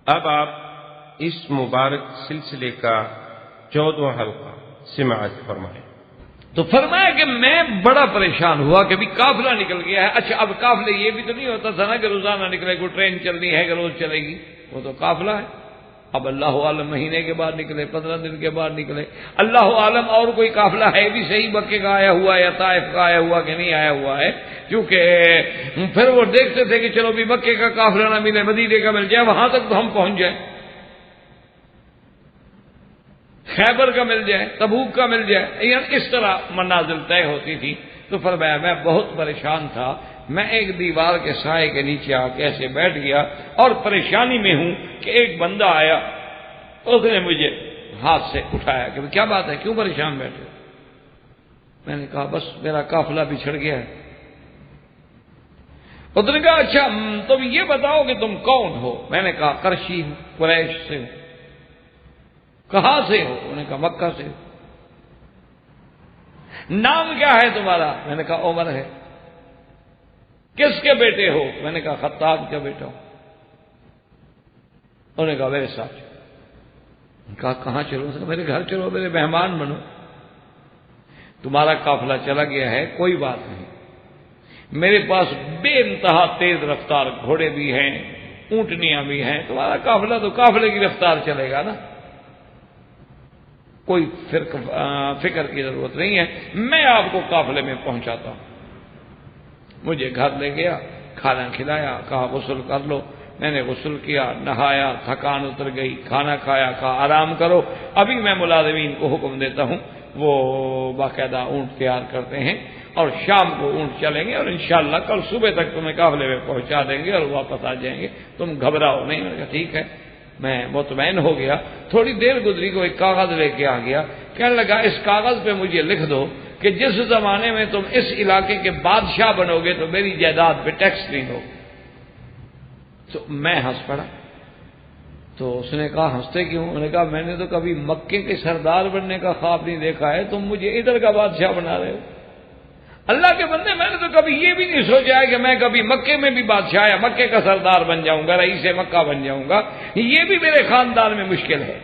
اب آپ اس مبارک سلسلے کا 14واں حلقہ سماعت فرمائیں۔ تو فرمایا کہ میں بڑا پریشان ہوا کہ بھی قافلہ نکل گیا ہے۔ اچھا اب قافلے یہ بھی تو نہیں ہوتا تھا نا کہ روزانہ نکلے، کوئی ٹرین چلنی ہے کہ روز چلے گی، وہ تو قافلہ ہے۔ اب اللہ عالم مہینے کے بعد نکلے، 15 دن کے بعد نکلے، اللہ عالم اور کوئی قافلہ ہے بھی صحیح مکے کا آیا ہوا ہے یا طائف کا آیا ہوا کہ نہیں آیا ہوا ہے، کیونکہ پھر وہ دیکھتے تھے کہ چلو بھی مکے کا قافلہ نہ ملے، مدینے کا مل جائے، وہاں تک تو ہم پہنچ جائیں، خیبر کا مل جائے، تبوک کا مل جائے، یعنی اس طرح منازل طے ہوتی تھی۔ تو فرمایا میں بہت پریشان تھا، میں ایک دیوار کے سائے کے نیچے آ کے ایسے بیٹھ گیا اور پریشانی میں ہوں کہ ایک بندہ آیا، اس نے مجھے ہاتھ سے اٹھایا کہ کیا بات ہے، کیوں پریشان بیٹھے؟ میں نے کہا بس میرا قافلہ بچھڑ گیا ہے۔ اس نے کہا اچھا تم یہ بتاؤ کہ تم کون ہو؟ میں نے کہا قرشی ہوں، قریش سے ہوں۔ کہاں سے ہو؟ انہوں نے کہا مکہ سے۔ نام کیا ہے تمہارا؟ میں نے کہا عمر ہے۔ کس کے بیٹے ہو؟ میں نے کہا خطاب کا بیٹا ہوں۔ انہوں نے کہا میرے ساتھ چلو۔ کہا کہاں چلو؟ میرے گھر چلو، میرے مہمان بنو۔ تمہارا قافلہ چلا گیا ہے، کوئی بات نہیں، میرے پاس بے انتہا تیز رفتار گھوڑے بھی ہیں، اونٹنیاں بھی ہیں، تمہارا قافلہ تو قافلے کی رفتار چلے گا نا، کوئی فکر کی ضرورت نہیں ہے، میں آپ کو قافلے میں پہنچاتا ہوں۔ مجھے گھر لے گیا، کھانا کھلایا، کہا غسل کر لو، میں نے غسل کیا، نہایا، تھکان اتر گئی، کھانا کھایا، کہا آرام کرو، ابھی میں ملازمین کو حکم دیتا ہوں، وہ باقاعدہ اونٹ تیار کرتے ہیں اور شام کو اونٹ چلیں گے اور انشاءاللہ کل صبح تک تمہیں قافلے میں پہنچا دیں گے اور واپس آ جائیں گے، تم گھبراؤ نہیں۔ میں نے کہا ٹھیک ہے، میں مطمئن ہو گیا۔ تھوڑی دیر گزری کو ایک کاغذ لے کے آ گیا، کہنے لگا اس کاغذ پہ مجھے لکھ دو کہ جس زمانے میں تم اس علاقے کے بادشاہ بنو گے تو میری جائیداد پہ ٹیکس نہیں ہوگا۔ تو میں ہنس پڑا۔ تو اس نے کہا ہنستے کیوں؟ انہوں نے کہا میں نے تو کبھی مکے کے سردار بننے کا خواب نہیں دیکھا ہے، تم مجھے ادھر کا بادشاہ بنا رہے ہو۔ اللہ کے بندے، میں نے تو کبھی یہ بھی نہیں سوچا ہے کہ میں کبھی مکے میں بھی بادشاہ یا مکے کا سردار بن جاؤں گا، رئیس مکہ بن جاؤں گا، یہ بھی میرے خاندان میں مشکل ہے،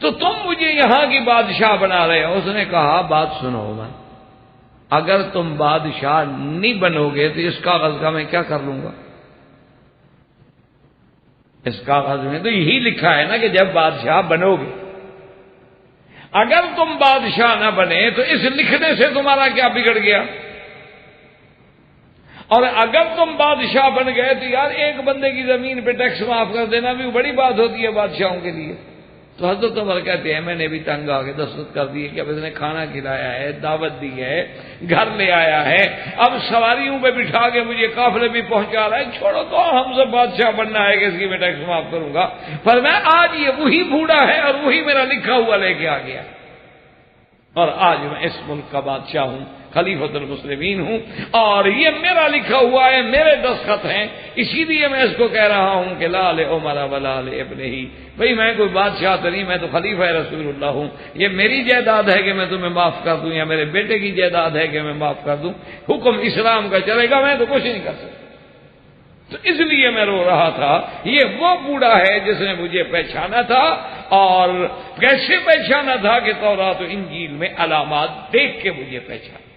تو تم مجھے یہاں کی بادشاہ بنا رہے ہو۔ اس نے کہا بات سنو عمر، اگر تم بادشاہ نہیں بنو گے تو اس کاغذ کا میں کیا کر لوں گا؟ اس کاغذ میں تو یہی لکھا ہے نا کہ جب بادشاہ بنو گے، اگر تم بادشاہ نہ بنے تو اس لکھنے سے تمہارا کیا بگڑ گیا؟ اور اگر تم بادشاہ بن گئے تو یار ایک بندے کی زمین پہ ٹیکس معاف کر دینا بھی بڑی بات ہوتی ہے بادشاہوں کے لیے۔ تو حضرت عمر کہتے ہیں میں نے بھی تنگ آ کے دستخط کر دیے کہ اب اس نے کھانا کھلایا ہے، دعوت دی ہے، گھر لے آیا ہے، اب سواریوں پہ بٹھا کے مجھے قافلے بھی پہنچا رہا ہے، چھوڑو تو ہم سے بادشاہ بننا ہے کہ اس کی میں ٹیکس معاف کروں گا۔ پر میں آج یہ وہی بوڑھا ہے اور وہی میرا لکھا ہوا لے کے آ گیا، اور آج میں اس ملک کا بادشاہ ہوں، خلیفۃ المسلمین ہوں، اور یہ میرا لکھا ہوا ہے، میرے دستخط ہیں، اسی لیے میں اس کو کہہ رہا ہوں کہ لا عمر ولا ابن ہی، بھئی میں کوئی بادشاہ تو نہیں، میں تو خلیفہ رسول اللہ ہوں، یہ میری جائیداد ہے کہ میں تمہیں معاف کر دوں یا میرے بیٹے کی جائیداد ہے کہ میں معاف کر دوں، حکم اسلام کا چلے گا، میں تو کچھ نہیں کر سکتا۔ تو اس لیے میں رو رہا تھا، یہ وہ بوڑھا ہے جس نے مجھے پہچانا تھا، اور کیسے پہچانا تھا کہ تورات و انجیل میں علامات دیکھ کے مجھے پہچانا۔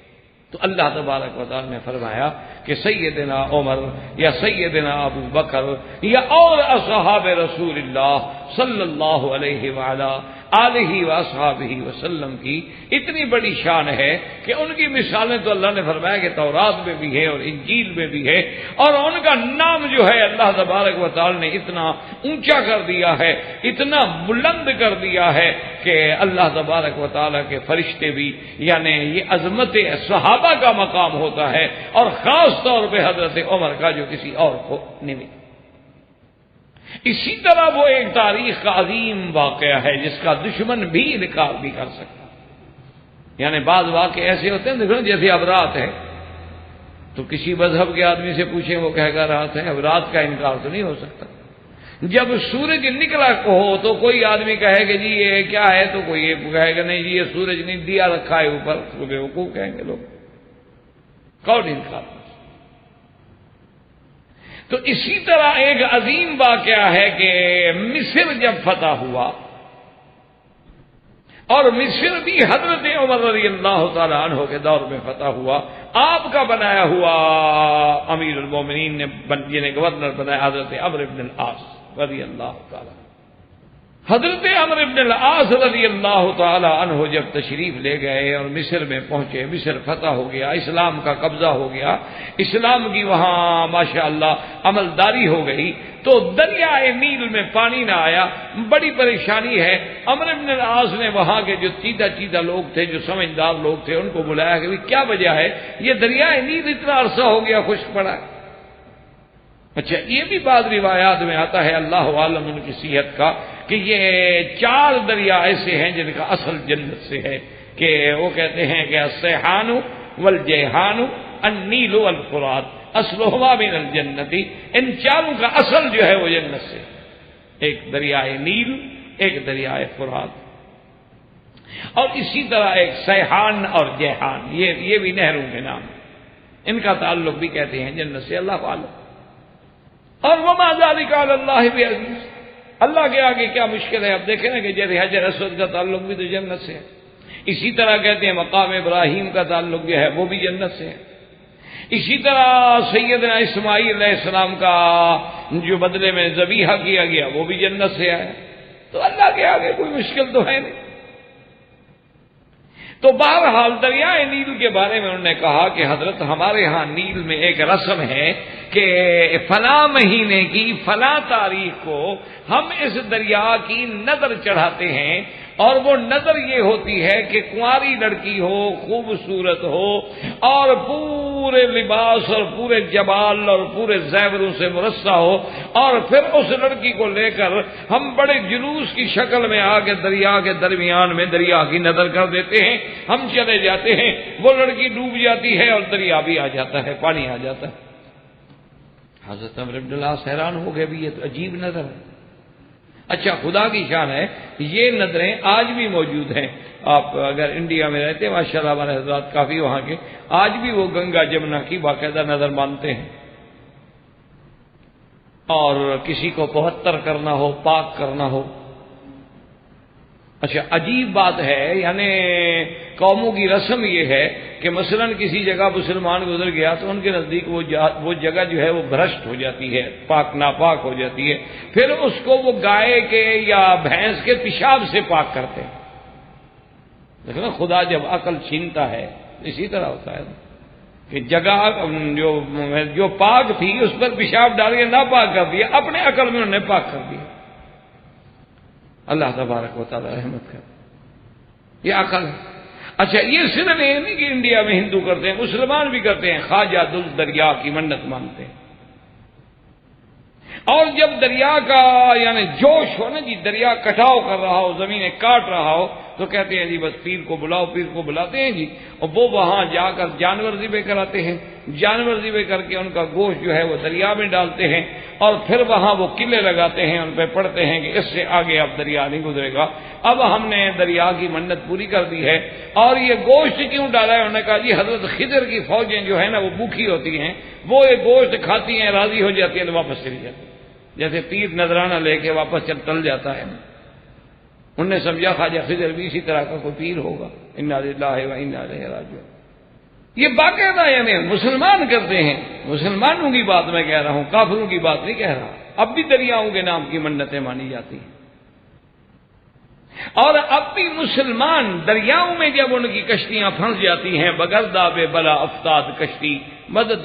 تو اللہ تبارک و تعالی نے فرمایا کہ سیدنا عمر یا سیدنا ابو بکر یا اور اصحاب رسول اللہ صلی اللہ علیہ وآلہ آلہ واصحابہ وسلم کی اتنی بڑی شان ہے کہ ان کی مثالیں تو اللہ نے فرمایا کہ تورات میں بھی ہے اور انجیل میں بھی ہے، اور ان کا نام جو ہے اللہ تبارک و تعالی نے اتنا اونچا کر دیا ہے، اتنا بلند کر دیا ہے کہ اللہ تبارک و تعالی کے فرشتے بھی، یعنی یہ عظمت صحابہ کا مقام ہوتا ہے، اور خاص طور پہ حضرت عمر کا جو کسی اور کو نہیں ملا۔ اسی طرح وہ ایک تاریخ کا عظیم واقعہ ہے جس کا دشمن بھی انکار بھی کر سکتا، یعنی بعض واقعے ایسے ہوتے ہیں دیکھو جیسے اب رات ہے، تو کسی مذہب کے آدمی سے پوچھیں وہ کہے گا رات ہے، اب رات کا انکار تو نہیں ہو سکتا۔ جب سورج نکلا ہو تو کوئی آدمی کہے کہ جی یہ کیا ہے، تو کوئی یہ کہے گا نہیں جی یہ سورج نہیں، دیا رکھا ہے اوپر، تو بیوقوف کہیں گے لوگ، کون انکار۔ تو اسی طرح ایک عظیم واقعہ ہے کہ مصر جب فتح ہوا، اور مصر بھی حضرت عمر رضی اللہ تعالی عنہ کے دور میں فتح ہوا، آپ کا بنایا ہوا امیر المومنین نے گورنر بنایا حضرت عمرو بن العاص رضی اللہ تعالی۔ حضرت عمرو بن العاص رضی اللہ تعالی عنہ جب تشریف لے گئے اور مصر میں پہنچے، مصر فتح ہو گیا، اسلام کا قبضہ ہو گیا، اسلام کی وہاں ماشاءاللہ عملداری ہو گئی، تو دریائے نیل میں پانی نہ آیا، بڑی پریشانی ہے۔ عمرو بن العاص نے وہاں کے جو چیدہ لوگ تھے، جو سمجھدار لوگ تھے، ان کو بلایا کہ کیا وجہ ہے یہ دریائے نیل اتنا عرصہ ہو گیا خشک پڑا ہے؟ اچھا، یہ بھی بعض روایات میں آتا ہے، اللہ عالم ان کی صحت کا، کہ یہ 4 دریا ایسے ہیں جن کا اصل جنت سے ہے، کہ وہ کہتے ہیں کہ السیحان والجیحان النیل والفرات اصلہما من الجنتی، ان 4 کا اصل جو ہے وہ جنت سے، ایک دریائے نیل، ایک دریائے فرات، اور اسی طرح ایک سیحان اور جیحان، یہ بھی نہروں کے نام، ان کا تعلق بھی کہتے ہیں جنت سے، اللہ عالم۔ اور وما ذلک علی اللہ بعزیز، اللہ کے آگے کیا مشکل ہے؟ اب دیکھیں نا کہ جیسے حجر اسود کا تعلق بھی تو جنت سے ہے، اسی طرح کہتے ہیں مقام ابراہیم کا تعلق جو ہے وہ بھی جنت سے ہے، اسی طرح سیدنا اسماعیل علیہ السلام کا جو بدلے میں ذبیحہ کیا گیا وہ بھی جنت سے آیا، تو اللہ کے آگے کوئی مشکل تو ہے نہیں۔ تو بہرحال دریائے نیل کے بارے میں انہوں نے کہا کہ حضرت ہمارے ہاں نیل میں ایک رسم ہے کہ فلاں مہینے کی فلاں تاریخ کو ہم اس دریا کی نظر چڑھاتے ہیں، اور وہ نظر یہ ہوتی ہے کہ کنواری لڑکی ہو، خوبصورت ہو، اور پورے لباس اور پورے جمال اور پورے زیوروں سے مرصع ہو، اور پھر اس لڑکی کو لے کر ہم بڑے جلوس کی شکل میں آ کے دریا کے درمیان میں دریا کی نظر کر دیتے ہیں، ہم چلے جاتے ہیں، وہ لڑکی ڈوب جاتی ہے اور دریا بھی آ جاتا ہے، پانی آ جاتا ہے۔ حضرت عمرو بن العاص حیران ہو گئے، بھی یہ تو عجیب نظر ہے۔ اچھا، خدا کی شان ہے، یہ نظریں آج بھی موجود ہیں، آپ اگر انڈیا میں رہتے ہیں ماشاءاللہ، ہمارے حضرات کافی وہاں کے، آج بھی وہ گنگا جمنا کی باقاعدہ نظر مانتے ہیں، اور کسی کو 75 کرنا ہو، پاک کرنا ہو۔ اچھا، عجیب بات ہے، یعنی قوموں کی رسم یہ ہے کہ مثلا کسی جگہ مسلمان گزر گیا تو ان کے نزدیک وہ جگہ جو ہے وہ بھرشٹ ہو جاتی ہے، پاک ناپاک ہو جاتی ہے، پھر اس کو وہ گائے کے یا بھینس کے پیشاب سے پاک کرتے ہیں۔ دیکھو نا، خدا جب عقل چھینتا ہے اسی طرح ہوتا ہے کہ جگہ جو پاک تھی اس پر پیشاب ڈال کے ناپاک کر دیا، اپنے عقل میں انہوں نے پاک کر دیا۔ اللہ تبارک و تعالی رحمت کر، یہ عقل ہے۔ اچھا، یہ صرف یہ نہیں کہ انڈیا میں ہندو کرتے ہیں، مسلمان بھی کرتے ہیں، خواجہ دل دریا کی منت مانتے ہیں، اور جب دریا کا یعنی جوش ہو نا جی، دریا کٹاؤ کر رہا ہو، زمینیں کاٹ رہا ہو، تو کہتے ہیں جی بس پیر کو بلاؤ، پیر کو بلاتے ہیں جی، اور وہ وہاں جا کر جانور ذبح کراتے ہیں، جانور ذبح کر کے ان کا گوشت جو ہے وہ دریا میں ڈالتے ہیں، اور پھر وہاں وہ قلعے لگاتے ہیں، ان پہ پڑھتے ہیں کہ اس سے آگے اب دریا نہیں گزرے گا، اب ہم نے دریا کی منت پوری کر دی ہے۔ اور یہ گوشت کیوں ڈالا ہے؟ انہوں نے کہا جی حضرت خضر کی فوجیں جو ہے نا وہ بھوکھی ہوتی ہیں، وہ یہ گوشت کھاتی ہیں، راضی ہو جاتی ہیں تو واپس چلی جاتی ہیں، جیسے پیر نذرانہ لے کے واپس ٹل جاتا ہے۔ انہوں نے سمجھا خواجہ خضر بھی اسی طرح کا کوئی پیر ہوگا، انا للہ و انا الیہ راجعون۔ یہ باقاعدہ یعنی مسلمان کرتے ہیں، مسلمانوں کی بات میں کہہ رہا ہوں، کافروں کی بات نہیں کہہ رہا۔ اب بھی دریاؤں کے نام کی منتیں مانی جاتی ہیں، اور اب بھی مسلمان دریاؤں میں جب ان کی کشتیاں پھنس جاتی ہیں، بگرداب بلا افتاد کشتی، مدد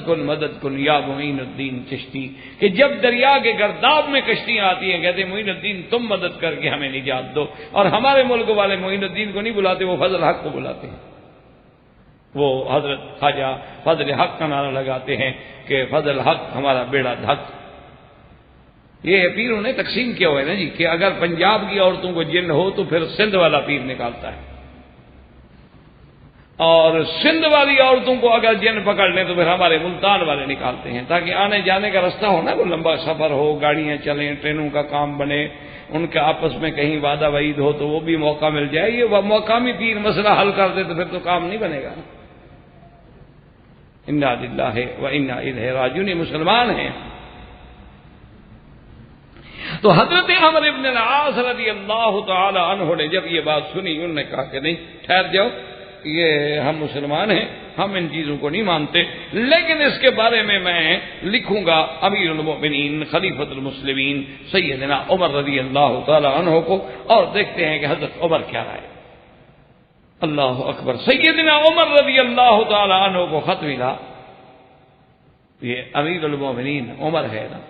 کن یا معین الدین چشتی، کہ جب دریا کے گرداب میں کشتیاں آتی ہیں کہتے ہیں معین الدین تم مدد کر کے ہمیں نجات دو، اور ہمارے ملک والے معین الدین کو نہیں بلاتے، وہ فضل حق کو بلاتے ہیں، وہ حضرت خواجہ فضل حق کا نعرہ لگاتے ہیں کہ فضل حق ہمارا بیڑا دھک۔ یہ پیروں نے تقسیم کیا ہوا ہے نا جی، کہ اگر پنجاب کی عورتوں کو جن ہو تو پھر سندھ والا پیر نکالتا ہے، اور سندھ والی عورتوں کو اگر جن پکڑ لیں تو پھر ہمارے ملتان والے نکالتے ہیں، تاکہ آنے جانے کا رستہ ہو نا، کوئی لمبا سفر ہو، گاڑیاں چلیں، ٹرینوں کا کام بنے، ان کا آپس میں کہیں وعدہ وعید ہو تو وہ بھی موقع مل جائے۔ یہ مقامی پیر مسئلہ حل کر دے تو پھر تو کام نہیں بنے گا۔ انا للہ و انا الیہ راجعون، مسلمان ہیں، تو حضرت عمرو بن العاص رضی اللہ تعالی عنہ نے جب یہ بات سنی، انہوں نے کہا کہ نہیں، ٹھہر جاؤ، یہ ہم مسلمان ہیں، ہم ان چیزوں کو نہیں مانتے، لیکن اس کے بارے میں لکھوں گا امیر المؤمنین خلیفۃ المسلمین سیدنا عمر رضی اللہ تعالی عنہ کو، اور دیکھتے ہیں کہ حضرت عمر کیا رائے۔ اللہ اکبر۔ سیدنا عمر رضی اللہ تعالی عنہ کو خط ملا، یہ امیر المؤمنین عمر ہے نا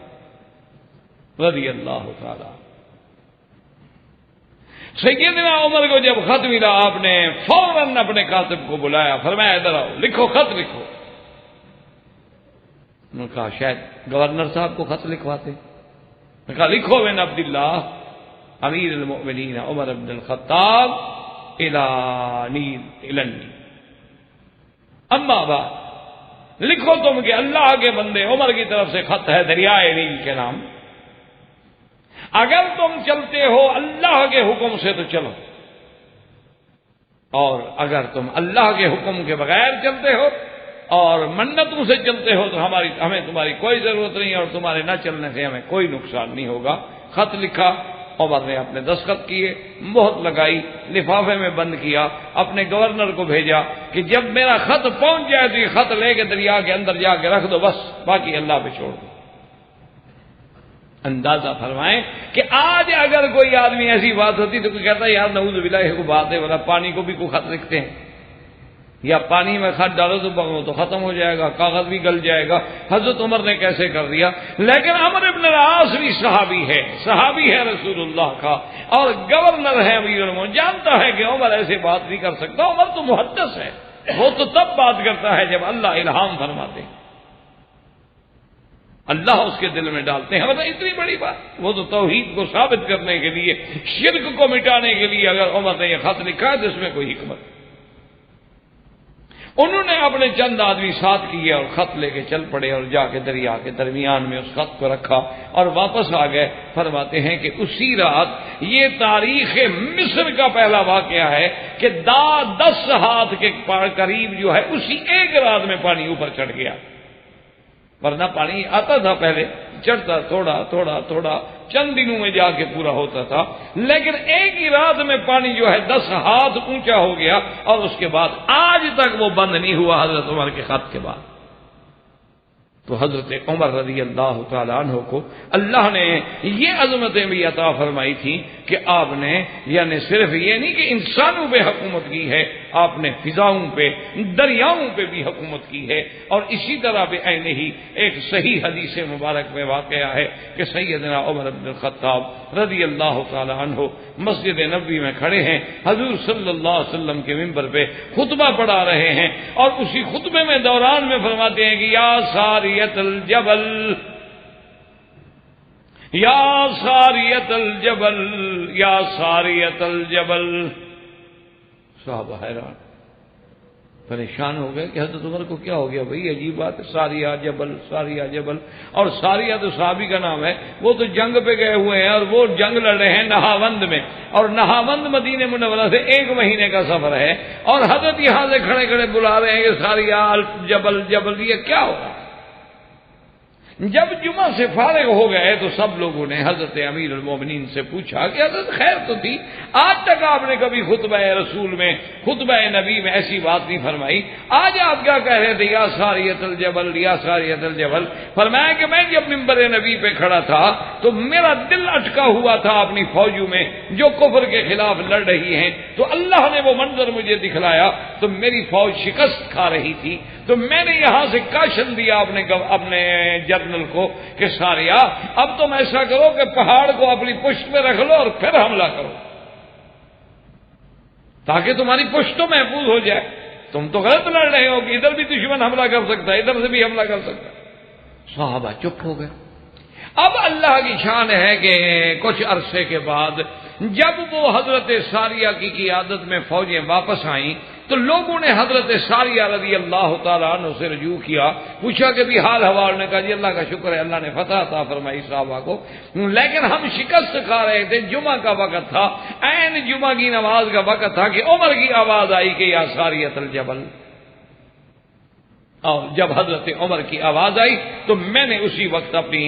رضی اللہ تعالی۔ سیدنا عمر کو جب خط ملا، آپ نے فوراً اپنے کاتب کو بلایا، فرمایا ادھر آؤ، لکھو، خط لکھو۔ انہوں نے کہا شاید گورنر صاحب کو خط لکھواتے۔ نے کہا لکھو بن عبداللہ امیر المؤمنین عمر بن الخطاب الانی اما بعد، لکھو تم کہ اللہ کے بندے عمر کی طرف سے خط ہے دریائے نیل کے نام، اگر تم چلتے ہو اللہ کے حکم سے تو چلو، اور اگر تم اللہ کے حکم کے بغیر چلتے ہو اور منتوں سے چلتے ہو تو ہمیں تمہاری کوئی ضرورت نہیں، اور تمہارے نہ چلنے سے ہمیں کوئی نقصان نہیں ہوگا۔ خط لکھا، عمر نے اپنے دستخط کیے، مہر لگائی، لفافے میں بند کیا، اپنے گورنر کو بھیجا کہ جب میرا خط پہنچ جائے تو یہ خط لے کے دریا کے اندر جا کے رکھ دو، بس باقی اللہ پہ چھوڑ دو۔ اندازہ فرمائیں کہ آج اگر کوئی آدمی ایسی بات ہوتی تو کوئی کہتا ہے یار نعوذ باللہ یہ بات ہے، بولا پانی کو بھی کوئی خط لکھتے ہیں، یا پانی میں خط ڈالو تو ختم ہو جائے گا، کاغذ بھی گل جائے گا۔ حضرت عمر نے کیسے کر دیا؟ لیکن عمرو بن العاص بھی صحابی ہے رسول اللہ کا، اور گورنر ہے امیر المؤمنین، جانتا ہے کہ عمر ایسے بات نہیں کر سکتا۔ عمر تو محدث ہے، وہ تو تب بات کرتا ہے جب اللہ الہام فرماتے ہیں، اللہ اس کے دل میں ڈالتے ہیں۔ مطلب اتنی بڑی بات، وہ تو توحید کو ثابت کرنے کے لیے، شرک کو مٹانے کے لیے اگر عمر نے یہ خط لکھا ہے تو اس میں کوئی حکمت۔ انہوں نے اپنے چند آدمی ساتھ کیے اور خط لے کے چل پڑے، اور جا کے دریا کے درمیان میں اس خط کو رکھا اور واپس آ گئے۔ فرماتے ہیں کہ اسی رات، یہ تاریخ مصر کا پہلا واقعہ ہے کہ 10 ہاتھ کے قریب جو ہے اسی ایک رات میں پانی اوپر چڑھ گیا، ورنہ پانی آتا تھا پہلے، چڑھتا تھوڑا تھوڑا تھوڑا، چند دنوں میں جا کے پورا ہوتا تھا، لیکن ایک ہی رات میں پانی جو ہے 10 ہاتھ اونچا ہو گیا، اور اس کے بعد آج تک وہ بند نہیں ہوا حضرت عمر کے خط کے بعد۔ تو حضرت عمر رضی اللہ تعالیٰ عنہ کو اللہ نے یہ عظمتیں بھی عطا فرمائی تھی کہ آپ نے یعنی صرف یہ نہیں کہ انسانوں پہ حکومت کی ہے، آپ نے فضاؤں پہ، دریاؤں پہ بھی حکومت کی ہے۔ اور اسی طرح بے عین ہی ایک صحیح حدیث مبارک میں واقعہ ہے کہ سیدنا عمر بن الخطاب رضی اللہ تعالی عنہ مسجد نبوی میں کھڑے ہیں، حضور صلی اللہ علیہ وسلم کے منبر پہ خطبہ پڑھا رہے ہیں، اور اسی خطبے میں دوران میں فرماتے ہیں کہ یا ساریت الجبل، یا ساریت الجبل، یا ساریت الجبل۔ صحابہ حیران پریشان ہو گئے کہ حضرت عمر کو کیا ہو گیا بھائی، عجیب بات ہے، ساریہ جبل، ساریہ جبل۔ اور ساریہ تو صحابی کا نام ہے، وہ تو جنگ پہ گئے ہوئے ہیں، اور وہ جنگ لڑ رہے ہیں نہاوند میں، اور نہاوند مدینہ منورہ سے 1 مہینے کا سفر ہے، اور حضرت یہاں سے کھڑے کھڑے بلا رہے ہیں کہ ساریہ جبل جبل، یہ کیا ہو رہا ہے؟ جب جمعہ سے فارغ ہو گئے تو سب لوگوں نے حضرت امیر المومنین سے پوچھا کہ حضرت خیر تو تھی، آج تک آپ نے کبھی خطبہ رسول میں، خطبہ نبی میں ایسی بات نہیں فرمائی، آج آپ کیا کہہ رہے تھے یا ساریت الجبل، یا ساریت الجبل؟ فرمایا کہ میں جب منبر نبی پہ کھڑا تھا تو میرا دل اٹکا ہوا تھا اپنی فوجوں میں جو کفر کے خلاف لڑ رہی ہیں، تو اللہ نے وہ منظر مجھے دکھلایا تو میری فوج شکست کھا رہی تھی، تو میں نے یہاں سے کاشن دیا اپنے جنرل کو کہ ساریہ اب تم ایسا کرو کہ پہاڑ کو اپنی پشت میں رکھ لو اور پھر حملہ کرو، تاکہ تمہاری پشت تو محفوظ ہو جائے۔ تم تو غلط لڑ رہے ہو کہ ادھر بھی دشمن حملہ کر سکتا ہے، ادھر سے بھی حملہ کر سکتا ہے۔ صحابہ چپ ہو گئے۔ اب اللہ کی شان ہے کہ کچھ عرصے کے بعد جب وہ حضرت ساریہ کی قیادت میں فوجیں واپس آئیں تو لوگوں نے حضرت ساریہ رضی اللہ تعالیٰ عنہ سے رجوع کیا، پوچھا کہ بھی حال حوال، نے کہا جی اللہ کا شکر ہے، اللہ نے فتح عطا فرمائی صحابہ کو، لیکن ہم شکست کھا رہے تھے، جمعہ کا وقت تھا، عین جمعہ کی نماز کا وقت تھا کہ عمر کی آواز آئی کہ یا ساریۃ الجبل۔ اور جب حضرت عمر کی آواز آئی تو میں نے اسی وقت اپنی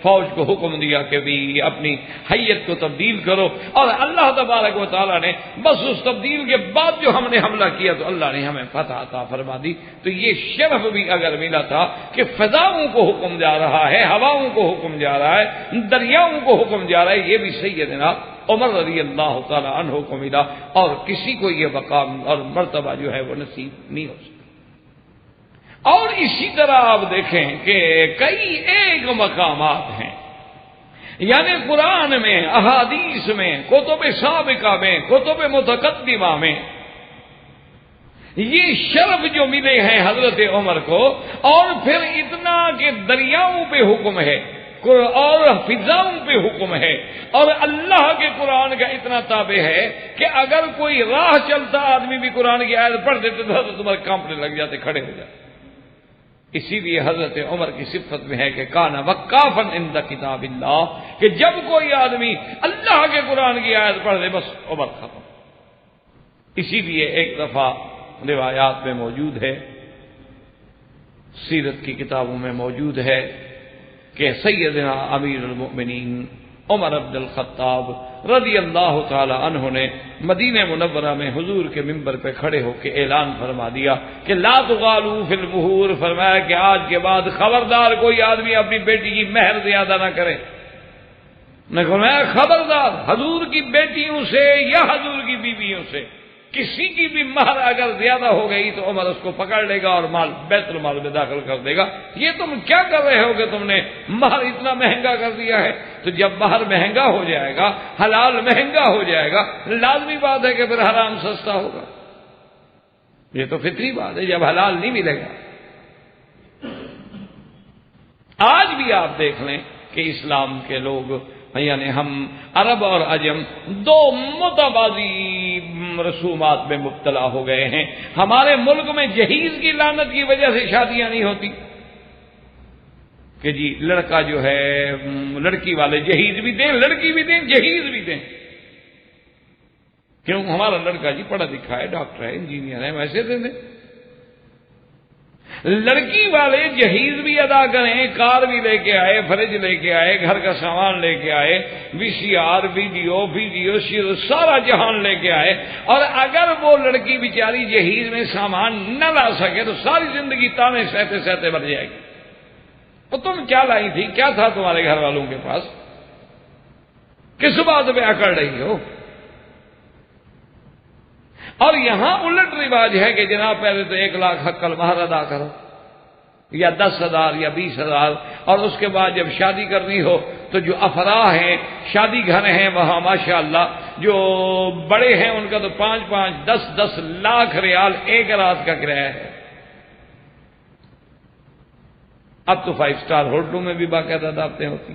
فوج کو حکم دیا کہ بھی اپنی حیت کو تبدیل کرو، اور اللہ تبارک و تعالیٰ نے بس اس تبدیل کے بعد جو ہم نے حملہ کیا تو اللہ نے ہمیں فتح عطا فرما دی۔ تو یہ شرف بھی اگر ملا تھا کہ فضاؤں کو حکم جا رہا ہے، ہواؤں کو حکم جا رہا ہے، دریاؤں کو حکم جا رہا ہے، یہ بھی سیدنا عمر رضی اللہ تعالی عنہ کو ملا، اور کسی کو یہ مقام اور مرتبہ جو ہے وہ نصیب نہیں ہو سکتا۔ اور اسی طرح آپ دیکھیں کہ کئی ایک مقامات ہیں، یعنی قرآن میں، احادیث میں، کتب سابقہ میں، کتب متقدمہ میں یہ شرف جو ملے ہیں حضرت عمر کو، اور پھر اتنا کہ دریاؤں پہ حکم ہے اور فضاؤں پہ حکم ہے، اور اللہ کے قرآن کا اتنا تابع ہے کہ اگر کوئی راہ چلتا آدمی بھی قرآن کی آیت پڑھ دیتے تو حضرت عمر کانپنے لگ جاتے، کھڑے ہو جاتے۔ اسی لیے حضرت عمر کی صفت میں ہے کہ کان وقافا عند کتاب اللہ، کہ جب کوئی آدمی اللہ کے قرآن کی آیت پڑھ دے بس عمر ختم۔ اسی لیے ایک دفعہ روایات میں موجود ہے، سیرت کی کتابوں میں موجود ہے کہ سیدنا امیر المؤمنین عمر بن الخطاب رضی اللہ تعالی عنہ نے مدینہ منورہ میں حضور کے منبر پہ کھڑے ہو کے اعلان فرما دیا کہ لا تغالوا فی المہور، فرمایا کہ آج کے بعد خبردار کوئی آدمی اپنی بیٹی کی مہر زیادہ نہ کرے۔ نے فرمایا خبردار، حضور کی بیٹیوں سے یا حضور کی بیویوں سے کسی کی بھی مہر اگر زیادہ ہو گئی تو عمر اس کو پکڑ لے گا اور مال بیت المال میں داخل کر دے گا۔ یہ تم کیا کر رہے ہو کہ تم نے مہر اتنا مہنگا کر دیا ہے؟ تو جب مہر مہنگا ہو جائے گا، حلال مہنگا ہو جائے گا، لازمی بات ہے کہ پھر حرام سستا ہوگا۔ یہ تو فطری بات ہے، جب حلال نہیں ملے گا۔ آج بھی آپ دیکھ لیں کہ اسلام کے لوگ، یعنی ہم عرب اور عجم، دو متبادی رسومات میں مبتلا ہو گئے ہیں۔ ہمارے ملک میں جہیز کی لعنت کی وجہ سے شادیاں نہیں ہوتی کہ جی لڑکا جو ہے، لڑکی والے جہیز بھی دیں، لڑکی بھی دیں، جہیز بھی دیں۔ کیوں؟ ہمارا لڑکا جی پڑھا لکھا ہے، ڈاکٹر ہے، انجینئر ہے، ویسے دے دیں۔ لڑکی والے جہیز بھی ادا کریں، کار بھی لے کے آئے، فریج لے کے آئے، گھر کا سامان لے کے آئے، وی سی آر، ویڈیو سارا جہان لے کے آئے، اور اگر وہ لڑکی بیچاری جہیز میں سامان نہ لا سکے تو ساری زندگی تانے سہتے سہتے مر جائے گی۔ اور تم کیا لائی تھی؟ کیا تھا تمہارے گھر والوں کے پاس؟ کس بات پہ اکڑ رہی ہو؟ اور یہاں الٹ رواج ہے کہ جناب پہلے تو 1 لاکھ حق المہر ادا کرو، یا 10,000 یا 20,000، اور اس کے بعد جب شادی کرنی ہو تو جو افراح ہیں، شادی گھر ہیں، وہاں ماشاءاللہ جو بڑے ہیں ان کا تو 5-5، 10-10 لاکھ ریال ایک رات کا کرایہ ہے۔ اب تو 5 اسٹار ہوٹلوں میں بھی باقاعدہ دعوتیں ہوتی۔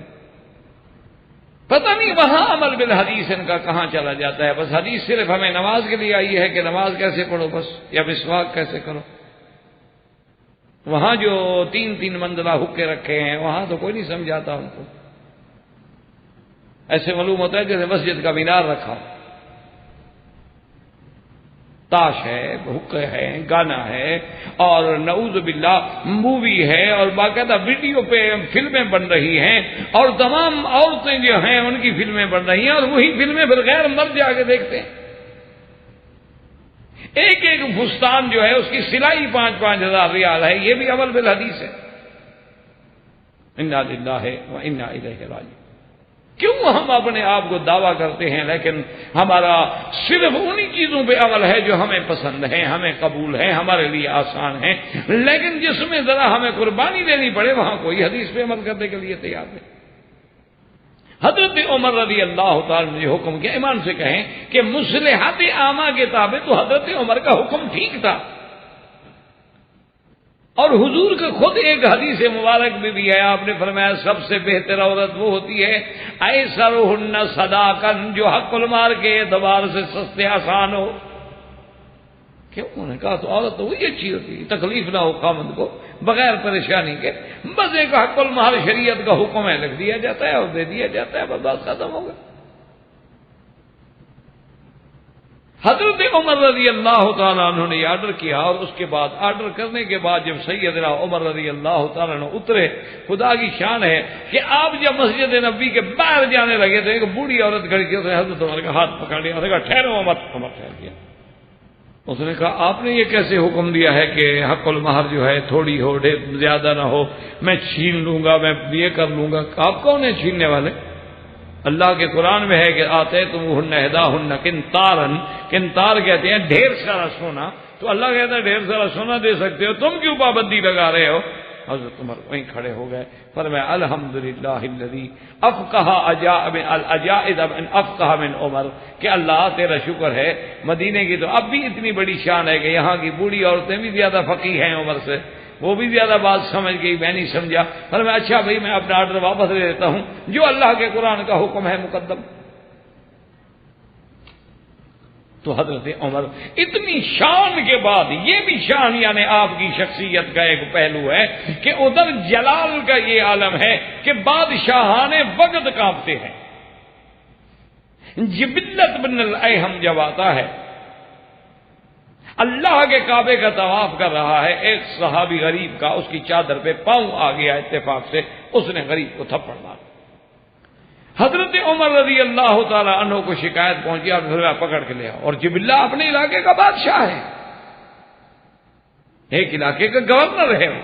پتہ نہیں وہاں عمل بالحدیث ان کا کہاں چلا جاتا ہے۔ بس حدیث صرف ہمیں نماز کے لیے آئی ہے کہ نماز کیسے پڑھو بس، یا مسواک کیسے کرو۔ وہاں جو 3 منزلہ حقے رکھے ہیں وہاں تو کوئی نہیں سمجھاتا ان کو۔ ایسے معلوم ہوتا ہے جیسے مسجد کا مینار رکھا، تاش ہے، حقے ہیں، گانا ہے، اور نعوذ باللہ مووی ہے، اور باقاعدہ ویڈیو پہ فلمیں بن رہی ہیں، اور تمام عورتیں جو ہیں ان کی فلمیں بن رہی ہیں، اور وہی فلمیں پھر غیر مرد جا کے دیکھتے ہیں۔ ایک فستان جو ہے اس کی سلائی 5-5 ہزار ریال ہے۔ یہ بھی عمل بالحدیث ہے۔ انا للہ و انا الیہ راجعون۔ کیوں ہم اپنے آپ کو دعویٰ کرتے ہیں لیکن ہمارا صرف انہی چیزوں پہ عمل ہے جو ہمیں پسند ہیں، ہمیں قبول ہیں، ہمارے لیے آسان ہیں، لیکن جس میں ذرا ہمیں قربانی دینی پڑے وہاں کوئی حدیث پہ عمل کرنے کے لیے تیار نہیں۔ حضرت عمر رضی اللہ تعالیٰ نے حکم کیا، ایمان سے کہیں کہ مصلحت عامہ کے تابع تو حضرت عمر کا حکم ٹھیک تھا، اور حضور کا خود ایک حدیث مبارک میں بھی ہے، آپ نے فرمایا سب سے بہتر عورت وہ ہوتی ہے ایسرہن صداقا، جو حق المال کے اعتبار سے سستے آسان ہو۔ کیوں؟ انہوں نے کہا تو عورت تو وہی اچھی ہوتی ہے، تکلیف نہ ہو خامند کو، بغیر پریشانی کے، بس ایک حق المال شریعت کا حکم ہے، لکھ دیا جاتا ہے اور دے دیا جاتا ہے، بس بات ختم ہوگا۔ حضرت عمر رضی اللہ تعالیٰ عنہ نے آرڈر کیا، اور اس کے بعد آرڈر کرنے کے بعد جب سیدنا عمر رضی اللہ تعالیٰ عنہ اترے، خدا کی شان ہے کہ آپ جب مسجد نبوی کے باہر جانے لگے تو ایک بوڑھی عورت کھڑی تھی، اس نے حضرت عمر کا ہاتھ پکڑ لیا، اس نے کہا ٹھہرو عمر۔ عمر ٹھہر گیا۔ اس نے کہا آپ نے یہ کیسے حکم دیا ہے کہ حق المہر جو ہے تھوڑی ہو زیادہ نہ ہو، میں چھین لوں گا، میں یہ کر لوں گا۔ آپ کون ہیں چھیننے والے؟ اللہ کے قرآن میں ہے کہ آتے تم ہن اہدا ہن کنتارن، کنتار کہتے ہیں ڈھیر سارا سونا، تو اللہ کہتا ہے ڈھیر سارا سونا دے سکتے ہو، تم کیوں پابندی لگا رہے ہو؟ حضرت عمر وہیں کھڑے ہو گئے، فرمایا الحمدللہ الذی افقہ العجائز من افقہ من عمر، کہ اللہ تیرا شکر ہے، مدینے کی تو اب بھی اتنی بڑی شان ہے کہ یہاں کی بوڑھی عورتیں بھی زیادہ فقیہ ہیں عمر سے، وہ بھی زیادہ بات سمجھ گئی، میں نہیں سمجھا۔ فرمایا اچھا بھائی میں اپنا آرڈر واپس لے لیتا ہوں، جو اللہ کے قرآن کا حکم ہے مقدم۔ تو حضرت عمر اتنی شان کے بعد، یہ بھی شان یعنی آپ کی شخصیت کا ایک پہلو ہے کہ ادھر جلال کا یہ عالم ہے کہ بادشاہان وقت کانپتے ہیں۔ جبلت بن الایہم جب آتا ہے، اللہ کے کعبے کا طواف کر رہا ہے، ایک صحابی غریب کا اس کی چادر پہ پاؤں آ گیا اتفاق سے، اس نے غریب کو تھپڑ مارا۔ حضرت عمر رضی اللہ تعالی عنہ کو شکایت پہنچی، آپ پکڑ کے لے آؤ، اور جبلہ اپنے علاقے کا بادشاہ ہے، ایک علاقے کا گورنر ہے وہ۔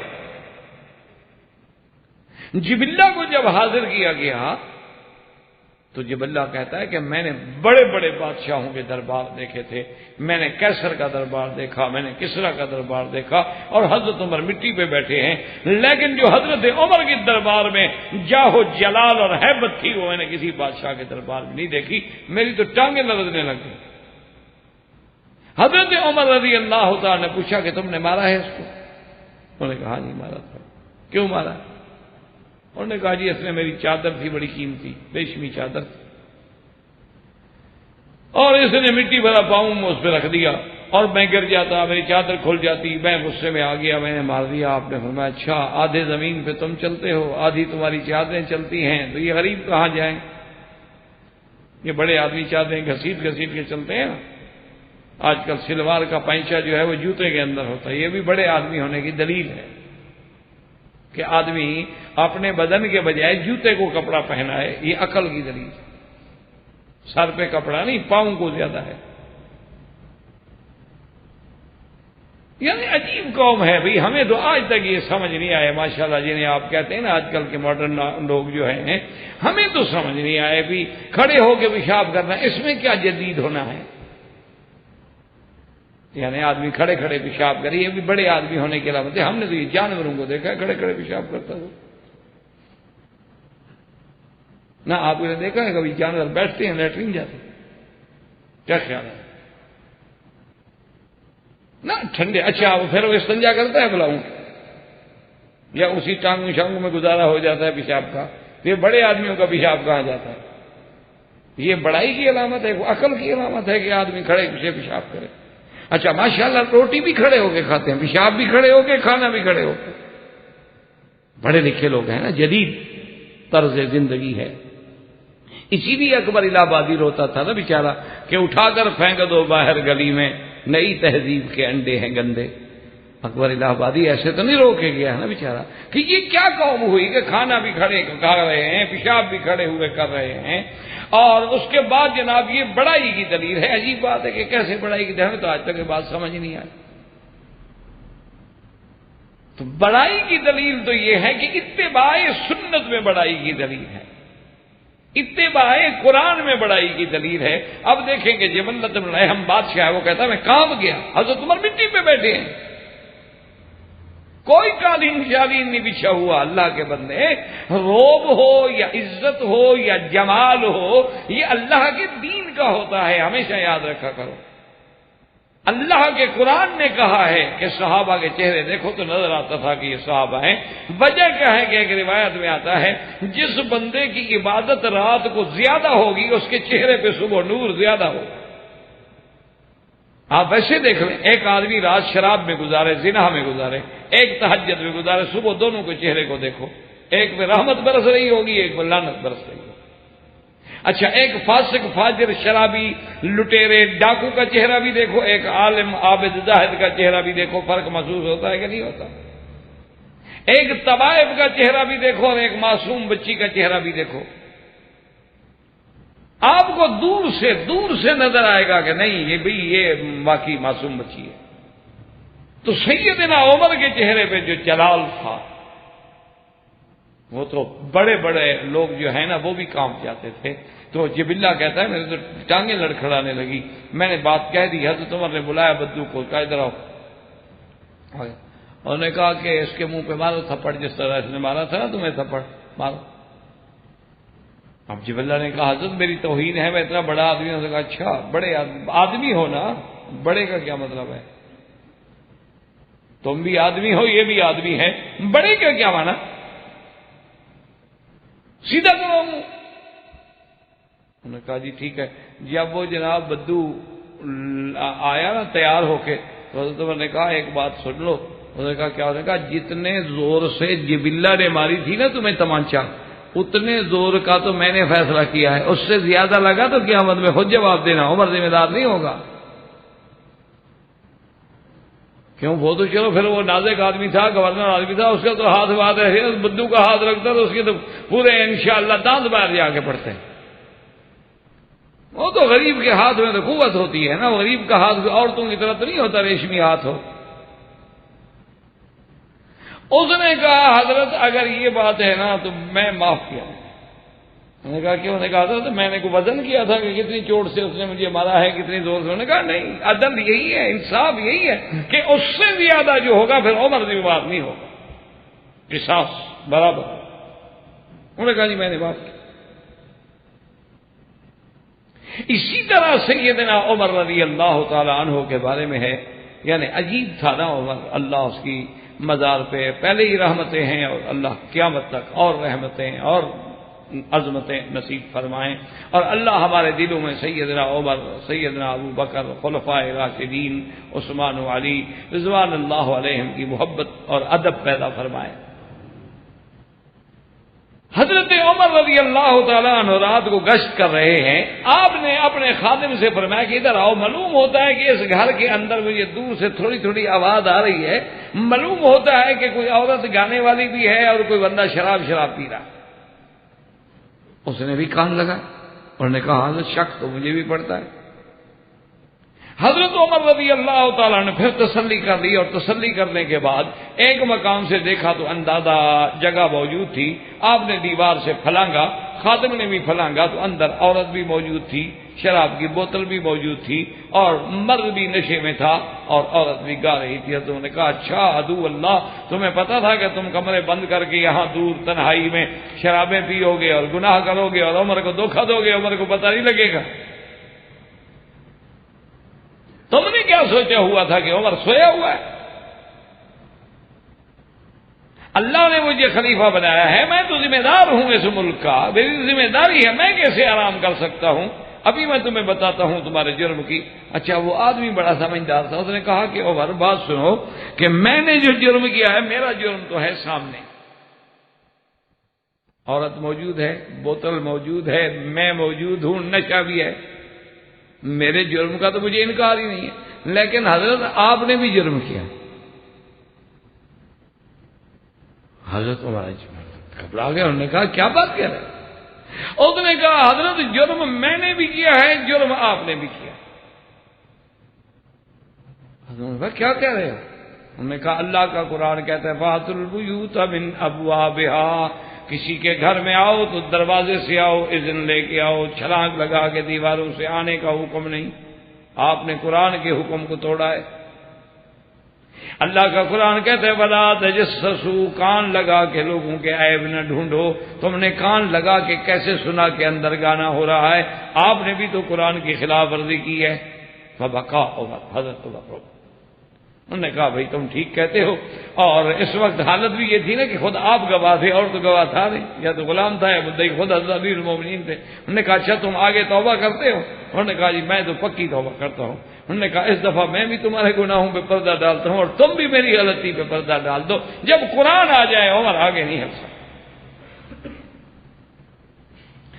جبلہ کو جب حاضر کیا گیا تو جبلہ کہتا ہے کہ میں نے بڑے بڑے بادشاہوں کے دربار دیکھے تھے، میں نے کیسر کا دربار دیکھا، میں نے کسرا کا دربار دیکھا، اور حضرت عمر مٹی پہ بیٹھے ہیں، لیکن جو حضرت عمر کے دربار میں جاہ و جلال اور ہیبت تھی وہ میں نے کسی بادشاہ کے دربار میں نہیں دیکھی، میری تو ٹانگیں لرزنے لگ گئی۔ حضرت عمر رضی اللہ تعالی نے پوچھا کہ تم نے مارا ہے اس کو؟ انہوں نے کہا نہیں مارا تھا۔ کیوں مارا؟ انہوں نے کہا جی اس نے میری چادر تھی بڑی قیمتی، ریشمی چادر تھی، اور اس نے مٹی بھرا پاؤں میں اس پہ رکھ دیا، اور میں گر جاتا، میری چادر کھل جاتی، میں غصے میں آ گیا، میں نے مار دیا۔ آپ نے فرمایا اچھا آدھے زمین پہ تم چلتے ہو، آدھی تمہاری چادریں چلتی ہیں، تو یہ غریب کہاں جائیں؟ یہ بڑے آدمی چادریں گھسیٹ گھسیٹ کے چلتے ہیں نا۔ آج کل سلوار کا پائنچا جو ہے وہ جوتے کے اندر ہوتا ہے، یہ بھی بڑے آدمی ہونے کی دلیل ہے کہ آدمی اپنے بدن کے بجائے جوتے کو کپڑا پہنا ہے، یہ عقل کی دلیل ہے۔ سر پہ کپڑا نہیں، پاؤں کو زیادہ ہے۔ یعنی عجیب قوم ہے بھئی، ہمیں تو آج تک یہ سمجھ نہیں آیا، ماشاءاللہ جنہیں آپ کہتے ہیں نا آج کل کے ماڈرن لوگ جو ہیں، ہمیں تو سمجھ نہیں آیا بھی کھڑے ہو کے پیشاب کرنا اس میں کیا جدید ہونا ہے؟ یعنی آدمی کھڑے کھڑے پیشاب کرے، یہ بھی بڑے آدمی ہونے کے علامت ہے۔ ہم نے تو یہ جانوروں کو دیکھا ہے کھڑے کھڑے پیشاب کرتا ہو، نہ آپ نے دیکھا ہے کبھی جانور بیٹھتے ہیں لیٹرین جاتے؟ کیا خیال ہے؟ نہ ٹھنڈے، اچھا پھر وہ استنجا کرتا ہے بلاؤں، یا اسی ٹانگوں شانگوں میں گزارا ہو جاتا ہے پیشاب کا؟ تو یہ بڑے آدمیوں کا پیشاب کہاں جاتا ہے؟ یہ بڑائی کی علامت ہے، وہ عقل کی علامت ہے کہ آدمی کھڑے پیچھے پیشاب کرے۔ اچھا ماشاءاللہ روٹی بھی کھڑے ہو کے کھاتے ہیں، پیشاب بھی کھڑے ہو کے، کھانا بھی کھڑے ہو کے، بڑے لکھے لوگ ہیں نا، جدید طرز زندگی ہے۔ اسی لیے اکبر الہ آبادی روتا تھا نا بیچارہ کہ اٹھا کر پھینک دو باہر گلی میں، نئی تہذیب کے انڈے ہیں گندے۔ اکبر الہ آبادی ایسے تو نہیں رو کے گیا ہے نا بیچارہ کہ یہ کیا قوم ہوئی کہ کھانا بھی کھڑے کھا رہے ہیں، پیشاب بھی کھڑے ہوئے کر رہے ہیں، اور اس کے بعد جناب یہ بڑائی کی دلیل ہے۔ عجیب بات ہے کہ کیسے بڑائی کی دلیل، ہمیں تو آج تک یہ بات سمجھ نہیں آئی۔ تو بڑائی کی دلیل تو یہ ہے کہ اتباع سنت میں بڑائی کی دلیل ہے، اتباع قرآن میں بڑائی کی دلیل ہے۔ اب دیکھیں کہ جبلت بن الایہم بادشاہ ہے، وہ کہتا ہے میں کام گیا، حضرت عمر مٹی پہ بیٹھے ہیں، کوئی قالین شالین نہیں بچھا ہوا۔ اللہ کے بندے، روب ہو یا عزت ہو یا جمال ہو، یہ اللہ کے دین کا ہوتا ہے، ہمیشہ یاد رکھا کرو۔ اللہ کے قرآن نے کہا ہے کہ صحابہ کے چہرے دیکھو تو نظر آتا تھا کہ یہ صحابہ ہیں۔ وجہ کیا ہے کہ ایک روایت میں آتا ہے جس بندے کی عبادت رات کو زیادہ ہوگی اس کے چہرے پہ صبح نور زیادہ ہوگا۔ آپ ویسے دیکھ لیں، ایک آدمی رات شراب میں گزارے، زنا میں گزارے، ایک تہجد میں گزارے، صبح دونوں کے چہرے کو دیکھو، ایک پہ رحمت برس رہی ہوگی، ایک پہ لعنت برس رہی ہوگی۔ اچھا، ایک فاسق فاجر شرابی لٹیرے ڈاکو کا چہرہ بھی دیکھو، ایک عالم عابد زاہد کا چہرہ بھی دیکھو، فرق محسوس ہوتا ہے کہ نہیں ہوتا؟ ایک طوائف کا چہرہ بھی دیکھو اور ایک معصوم بچی کا چہرہ بھی دیکھو، آپ کو دور سے نظر آئے گا کہ نہیں یہ واقعی معصوم بچی ہے۔ تو سیدنا عمر کے چہرے پہ جو جلال تھا، وہ تو بڑے بڑے لوگ جو ہیں نا وہ بھی کانپ جاتے تھے۔ تو جبلہ کہتا ہے میرے تو ٹانگیں لڑکھڑانے لگی، میں نے بات کہہ دی، حضرت عمر نے بلایا بدو کو، کہا ادھر آؤ، انہوں نے کہا کہ اس کے منہ پہ مارو تھپڑ، جس طرح اس نے مارا تھا نا تمہیں تھپڑ مارو۔ اب جبلہ نے کہا حضرت میری توہین ہے، میں اتنا بڑا آدمی ہوں۔ کہا اچھا بڑے آدمی ہو نا، بڑے کا کیا مطلب ہے؟ تم بھی آدمی ہو، یہ بھی آدمی ہے، بڑے کا کیا مانا؟ سیدھا کرو۔ انہوں نے کہا جی ٹھیک ہے۔ جب وہ جناب بدو آیا نا تیار ہو کے، تو حضرت عمر نے کہا ایک بات سن لو۔ انہوں نے کہا کیا؟ انہوں نے کہا جتنے زور سے جبلہ نے ماری تھی نا تمہیں تمانچہ، اتنے زور کا تو میں نے فیصلہ کیا ہے، اس سے زیادہ لگا تو قیامت میں خود جواب دینا، عمر ذمہ دار نہیں ہوگا۔ کیوں؟ وہ تو چلو پھر وہ نازک آدمی تھا، گورنر آدمی تھا، اس کا تو ہاتھ بات ہے، بدو کا ہاتھ رکھتا تو اس کے تو پورے انشاءاللہ دانت باہر جا کے پڑتے ہیں۔ وہ تو غریب کے ہاتھ میں تو قوت ہوتی ہے نا، غریب کا ہاتھ عورتوں کی طرح تو نہیں ہوتا ریشمی ہاتھ ہو۔ اس نے کہا حضرت اگر یہ بات ہے نا تو میں معاف کیا۔ انہوں نے کہا کیوں؟ انہوں نے کہا حضرت میں نے کوئی وزن کیا تھا کہ کتنی چوٹ سے اس نے مجھے مارا ہے، کتنی زور سے؟ انہوں نے کہا نہیں، عدل یہی ہے، انصاف یہی ہے کہ اس سے زیادہ جو ہوگا پھر عمر ذمہ دار نہیں ہوگا، قصاص برابر۔ انہوں نے کہا جی میں نے بات کی۔ اسی طرح سیدنا عمر رضی اللہ تعالی عنہ کے بارے میں ہے، یعنی عجیب تھا نا عمر، اللہ اس کی مزار پہ پہلے ہی رحمتیں ہیں، اور اللہ قیامت تک اور رحمتیں اور عظمتیں نصیب فرمائیں، اور اللہ ہمارے دلوں میں سیدنا عمر، سیدنا ابو بکر، خلفائے راشدین، عثمان و علی رضوان اللہ علیہم کی محبت اور ادب پیدا فرمائے۔ حضرت عمر رضی اللہ تعالیٰ عنہ رات کو گشت کر رہے ہیں، آپ نے اپنے خادم سے فرمایا کہ ادھر آؤ، معلوم ہوتا ہے کہ اس گھر کے اندر مجھے دور سے تھوڑی تھوڑی آواز آ رہی ہے، معلوم ہوتا ہے کہ کوئی عورت گانے والی بھی ہے اور کوئی بندہ شراب پی رہا۔ اس نے بھی کان لگا، انہوں نے کہا حضرت شک تو مجھے بھی پڑتا ہے۔ حضرت عمر رضی اللہ تعالیٰ نے پھر تسلی کر لی، اور تسلی کرنے کے بعد ایک مقام سے دیکھا تو اندازہ جگہ موجود تھی، آپ نے دیوار سے پھلانگا، خادم نے بھی پھلانگا تو اندر عورت بھی موجود تھی، شراب کی بوتل بھی موجود تھی، اور مرد بھی نشے میں تھا اور عورت بھی گا رہی تھی۔ تو انہوں نے کہا اچھا عدو اللہ، تمہیں پتا تھا کہ تم کمرے بند کر کے یہاں دور تنہائی میں شرابیں پیو گے اور گناہ کرو گے اور عمر کو دھوکہ دو گے، عمر کو پتہ نہیں لگے گا؟ تم نے کیا سوچا ہوا تھا کہ عمر سویا ہوا ہے؟ اللہ نے مجھے خلیفہ بنایا ہے، میں تو ذمہ دار ہوں اس ملک کا، میری ذمہ داری ہے، میں کیسے آرام کر سکتا ہوں؟ ابھی میں تمہیں بتاتا ہوں تمہارے جرم کی۔ اچھا وہ آدمی بڑا سمجھدار تھا، اس نے کہا کہ عمر بات سنو کہ میں نے جو جرم کیا ہے، میرا جرم تو ہے سامنے، عورت موجود ہے، بوتل موجود ہے، میں موجود ہوں، نشہ بھی ہے، میرے جرم کا تو مجھے انکار ہی نہیں ہے، لیکن حضرت آپ نے بھی جرم کیا۔ حضرت عمر گھبرا گیا، انہوں نے کہا کیا بات کہہ رہے؟ اس نے کہا حضرت جرم میں نے بھی کیا ہے، جرم آپ نے بھی کیا۔ حضرت نے کہا کیا کہہ رہے ہو؟ انہوں نے کہا اللہ کا قرآن کہتا ہے فَأْتُوا الْبُيُوتَ مِنْ أَبْوَابِهَا، کسی کے گھر میں آؤ تو دروازے سے آؤ، اذن لے کے آؤ، چھلانگ لگا کے دیواروں سے آنے کا حکم نہیں۔ آپ نے قرآن کے حکم کو توڑا ہے۔ اللہ کا قرآن کہتا ہے وَلَا تَجَسَّسُوا، کان لگا کے لوگوں کے عیب نہ ڈھونڈو۔ تم نے کان لگا کے کیسے سنا کہ اندر گانا ہو رہا ہے؟ آپ نے بھی تو قرآن کی خلاف ورزی کی ہے۔ فبکا عمر، حضرت عمر، انہوں نے کہا بھائی تم ٹھیک کہتے ہو، اور اس وقت حالت بھی یہ تھی نا کہ خود آپ گواہ تھے اور تو گواہ تھا نہیں، یا تو غلام تھا یا مدعی خود حضرت امیر المومنین تھے۔ انہوں نے کہا اچھا تم آگے توبہ کرتے ہو؟ انہوں نے کہا جی میں تو پکی توبہ کرتا ہوں۔ انہوں نے کہا اس دفعہ میں بھی تمہارے گناہوں پہ پردہ ڈالتا ہوں اور تم بھی میری غلطی پہ پردہ ڈال دو، جب قرآن آ جائے عمر آگے نہیں ہٹ سکتا۔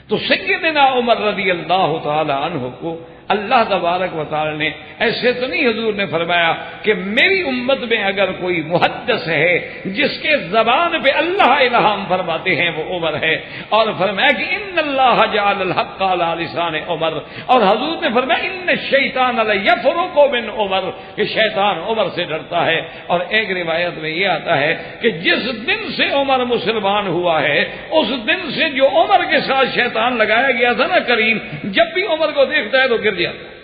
تو سیدنا عمر رضی اللہ تعالی عنہ کو اللہ تبارک و تعالی نے ایسے تو نہیں حضور نے فرمایا کہ میری امت میں اگر کوئی محدث ہے جس کے زبان پہ اللہ الہام فرماتے ہیں وہ عمر ہے، اور فرمایا کہ ان اللہ جعل الحق علی لسان عمر، اور حضور نے فرمایا ان الشیطان لیفرق من عمر، کہ شیطان عمر سے ڈرتا ہے۔ اور ایک روایت میں یہ آتا ہے کہ جس دن سے عمر مسلمان ہوا ہے اس دن سے جو عمر کے ساتھ شیطان لگایا گیا تھا نا کریم، جب بھی عمر کو دیکھتا ہے تو گر جاتا ہے،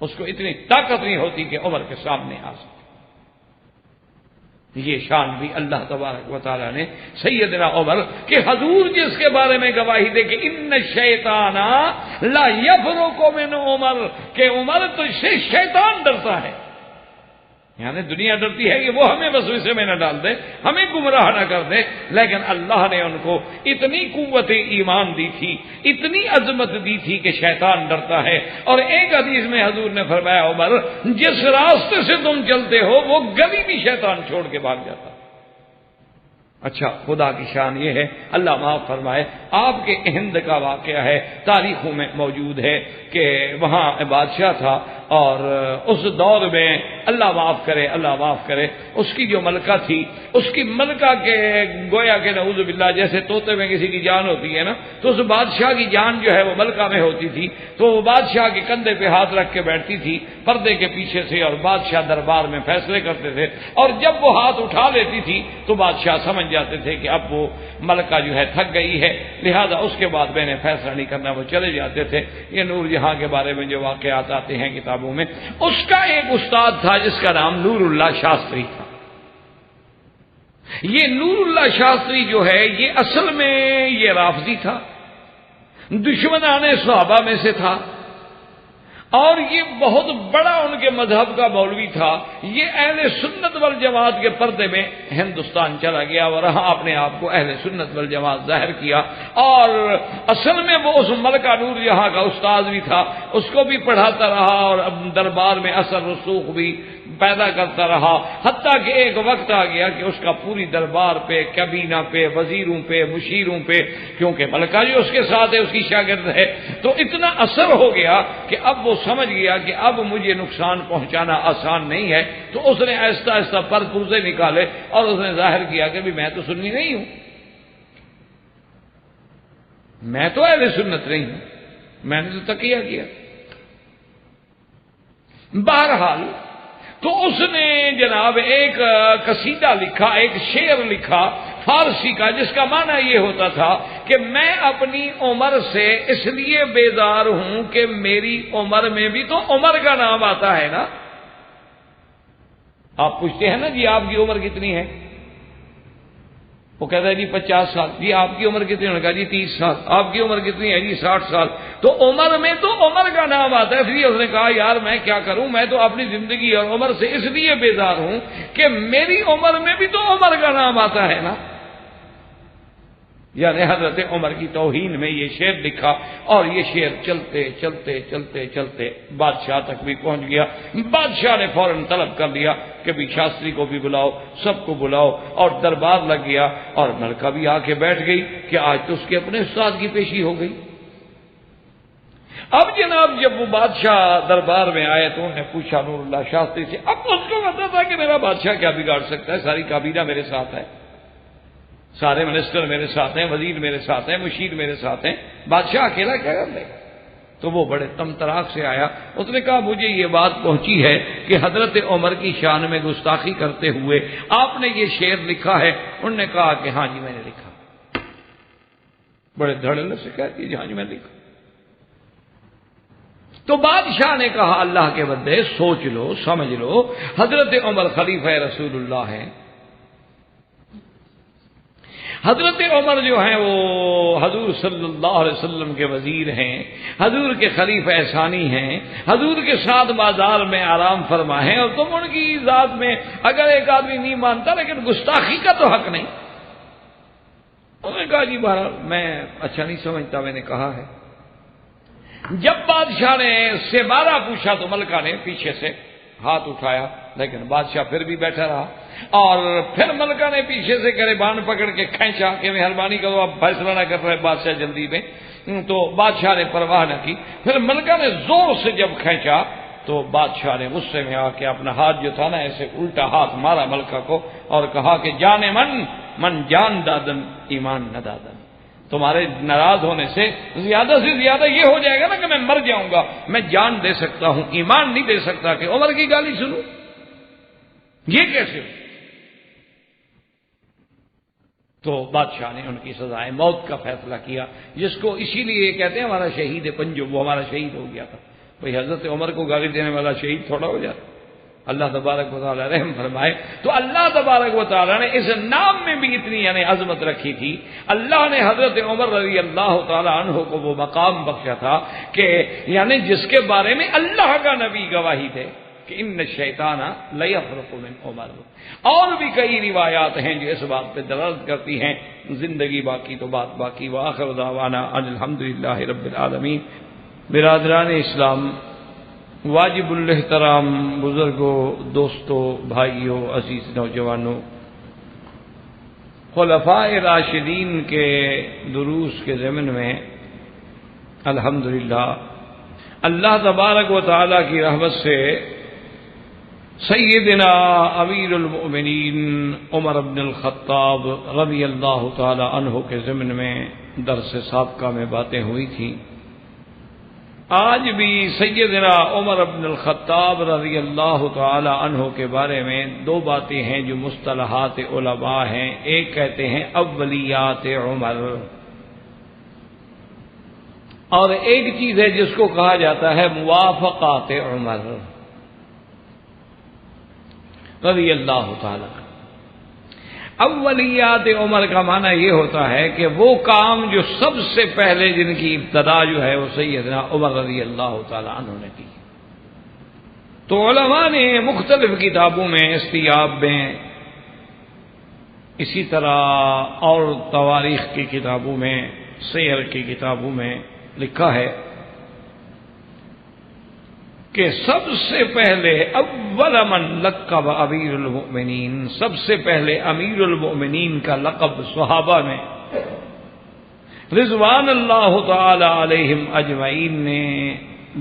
اس کو اتنی طاقت نہیں ہوتی کہ عمر کے سامنے آ سکے۔ یہ شان بھی اللہ تبارک و تعالیٰ نے سیدنا عمر کہ حضور جس کے بارے میں گواہی دے کہ ان الشیطان لا یفرق من عمر، کہ عمر تو سے شیطان ڈرتا ہے، یعنی دنیا ڈرتی ہے کہ وہ ہمیں وسوسے میں نہ ڈال دے، ہمیں گمراہ نہ کر دے، لیکن اللہ نے ان کو اتنی قوت ایمان دی تھی، اتنی عظمت دی تھی کہ شیطان ڈرتا ہے۔ اور ایک حدیث میں حضور نے فرمایا عمر جس راستے سے تم چلتے ہو وہ گلی بھی شیطان چھوڑ کے بھاگ جاتا۔ اچھا، خدا کی شان یہ ہے، اللہ معاف فرمائے، آپ کے ہند کا واقعہ ہے، تاریخوں میں موجود ہے کہ وہاں بادشاہ تھا، اور اس دور میں اللہ معاف کرے اس کی جو ملکہ تھی، اس کی ملکہ کے گویا کہ نعوذ باللہ جیسے طوطے میں کسی کی جان ہوتی ہے نا، تو اس بادشاہ کی جان جو ہے وہ ملکہ میں ہوتی تھی، تو وہ بادشاہ کے کندھے پہ ہاتھ رکھ کے بیٹھتی تھی پردے کے پیچھے سے، اور بادشاہ دربار میں فیصلے کرتے تھے، اور جب وہ ہاتھ اٹھا لیتی تھی تو بادشاہ سمجھ جاتے تھے کہ اب وہ ملکہ جو ہے تھک گئی ہے، لہذا اس کے بعد میں نے فیصلہ نہیں کرنا، وہ چلے جاتے تھے۔ یہ نور جہاں کے بارے میں جو واقعات آتے ہیں کتابوں میں، اس کا ایک استاد تھا جس کا نام نور اللہ شاستری تھا۔ یہ نور اللہ شاستری جو ہے یہ اصل میں یہ رافضی تھا، دشمنان صحابہ میں سے تھا، اور یہ بہت بڑا ان کے مذہب کا مولوی تھا۔ یہ اہل سنت والجماعت کے پردے میں ہندوستان چلا گیا اور وہاں اپنے آپ کو اہل سنت والجماعت ظاہر کیا، اور اصل میں وہ اس ملکہ نور جہاں کا استاد بھی تھا، اس کو بھی پڑھاتا رہا اور دربار میں اثر رسوخ بھی پیدا کرتا رہا، حتیٰ کہ ایک وقت آ گیا کہ اس کا پوری دربار پہ، کابینہ پہ، وزیروں پہ، مشیروں پہ، کیونکہ ملکہ جو اس کے ساتھ ہے اس کی شاگرد ہے، تو اتنا اثر ہو گیا کہ اب وہ سمجھ گیا کہ اب مجھے نقصان پہنچانا آسان نہیں ہے، تو اس نے آہستہ آہستہ پر پرزے نکالے اور اس نے ظاہر کیا کہ بھی میں تو سنی نہیں ہوں، میں تو اہل سنت نہیں ہوں، میں نے تو تقیہ کیا۔ بہرحال تو اس نے جناب ایک قصیدہ لکھا، ایک شعر لکھا فارسی کا، جس کا معنی یہ ہوتا تھا کہ میں اپنی عمر سے اس لیے بیزار ہوں کہ میری عمر میں بھی تو عمر کا نام آتا ہے نا۔ آپ پوچھتے ہیں نا جی آپ کی عمر کتنی ہے، وہ کہتا ہے جی 50 سال، جی آپ کی عمر کتنی، انہوں نے کہا جی 30 سال، آپ کی عمر کتنی ہے جی 60 سال، تو عمر میں تو عمر کا نام آتا ہے۔ اس لیے اس نے کہا یار میں کیا کروں، میں تو اپنی زندگی اور عمر سے اس لیے بیزار ہوں کہ میری عمر میں بھی تو عمر کا نام آتا ہے نا۔ یعنی حضرت عمر کی توہین میں یہ شعر لکھا، اور یہ شعر چلتے چلتے چلتے چلتے بادشاہ تک بھی پہنچ گیا۔ بادشاہ نے فوراً طلب کر لیا کہ بھی شاستری کو بھی بلاؤ، سب کو بلاؤ، اور دربار لگ گیا، اور ملکہ بھی آ کے بیٹھ گئی کہ آج تو اس کے اپنے استاد کی پیشی ہو گئی۔ اب جناب جب وہ بادشاہ دربار میں آئے تو انہوں نے پوچھا نور اللہ شاستری سے، اب اس کو پتا تھا کہ میرا بادشاہ کیا بگاڑ سکتا ہے، ساری کابینہ میرے ساتھ ہے، سارے منسٹر میرے ساتھ ہیں، وزیر میرے ساتھ ہیں، مشیر میرے ساتھ ہیں، بادشاہ اکیلا کیا کر لے گا؟ تو وہ بڑے تمطراق سے آیا، اس نے کہا مجھے یہ بات پہنچی ہے کہ حضرت عمر کی شان میں گستاخی کرتے ہوئے آپ نے یہ شعر لکھا ہے۔ انہوں نے کہا کہ ہاں جی میں نے لکھا، بڑے دھڑلے سے کہتی ہے جی ہاں جی میں نے لکھا۔ تو بادشاہ نے کہا اللہ کے بندے سوچ لو، سمجھ لو، حضرت عمر خلیفہ رسول اللہ ہیں، حضرت عمر جو ہیں وہ حضور صلی اللہ علیہ وسلم کے وزیر ہیں، حضور کے خلیفہ ثانی ہیں، حضور کے ساتھ بازار میں آرام فرما ہیں، اور تم ان کی ذات میں اگر ایک آدمی نہیں مانتا لیکن گستاخی کا تو حق نہیں۔ انہوں نے کہا جی بہرحال میں اچھا نہیں سمجھتا، میں نے کہا ہے۔ جب بادشاہ نے سے بارہ پوچھا تو ملکہ نے پیچھے سے ہاتھ اٹھایا، لیکن بادشاہ پھر بھی بیٹھا رہا۔ اور پھر ملکہ نے پیچھے سے گریبان پکڑ کے کھینچا کہ مہربانی کرو اب فیصلہ نہ کر رہے بادشاہ جلدی میں، تو بادشاہ نے پرواہ نہ کی. پھر ملکہ نے زور سے جب کھینچا تو بادشاہ نے غصے میں آ کے اپنا ہاتھ جو تھا نا ایسے الٹا ہاتھ مارا ملکہ کو اور کہا کہ جان من جان دادن ایمان نہ دادن. تمہارے ناراض ہونے سے زیادہ یہ ہو جائے گا نا کہ میں مر جاؤں گا. میں جان دے سکتا ہوں، ایمان نہیں دے سکتا کہ عمر کی گالی سنوں. یہ کیسے؟ تو بادشاہ نے ان کی سزائے موت کا فیصلہ کیا، جس کو اسی لیے کہتے ہیں ہمارا شہید پنجو، وہ ہمارا شہید ہو گیا تھا. بھئی حضرت عمر کو گالی دینے والا شہید تھوڑا ہو جاتا. اللہ تبارک و تعالیٰ رحم فرمائے. تو اللہ تبارک و تعالیٰ نے اس نام میں بھی اتنی یعنی عظمت رکھی تھی. اللہ نے حضرت عمر رضی اللہ تعالیٰ عنہ کو وہ مقام بخشا تھا کہ یعنی جس کے بارے میں اللہ کا نبی گواہی دے کہ ان الشیطان لیفرق من عمر. اور بھی کئی روایات ہیں جو اس بات پہ دلالت کرتی ہیں. زندگی باقی تو بات باقی. وآخر دعوانا ان الحمدللہ رب العالمین. برادران اسلام، واجب الاحترام بزرگوں، دوستوں، بھائیوں، عزیز نوجوانوں، خلفاء راشدین کے دروس کے ضمن میں الحمدللہ اللہ تبارک و تعالی کی رحمت سے سیدنا امیر المؤمنین عمر بن الخطاب رضی اللہ تعالی عنہ کے ضمن میں درس سابقہ میں باتیں ہوئی تھیں. آج بھی سیدنا عمر بن الخطاب رضی اللہ تعالی عنہ کے بارے میں دو باتیں ہیں جو مصطلحات علماء ہیں. ایک کہتے ہیں اولیات عمر، اور ایک چیز ہے جس کو کہا جاتا ہے موافقات عمر رضی اللہ تعالی. اولیات عمر کا معنی یہ ہوتا ہے کہ وہ کام جو سب سے پہلے جن کی ابتدا جو ہے وہ سیدنا عمر رضی اللہ تعالی عنہ نے کی. تو علماء نے مختلف کتابوں میں، استیاب میں، اسی طرح اور تواریخ کی کتابوں میں، سیر کی کتابوں میں لکھا ہے کہ سب سے پہلے اول من لقب امیر المؤمنین، سب سے پہلے امیر المؤمنین کا لقب صحابہ میں رضوان اللہ تعالی علیہم اجمعین نے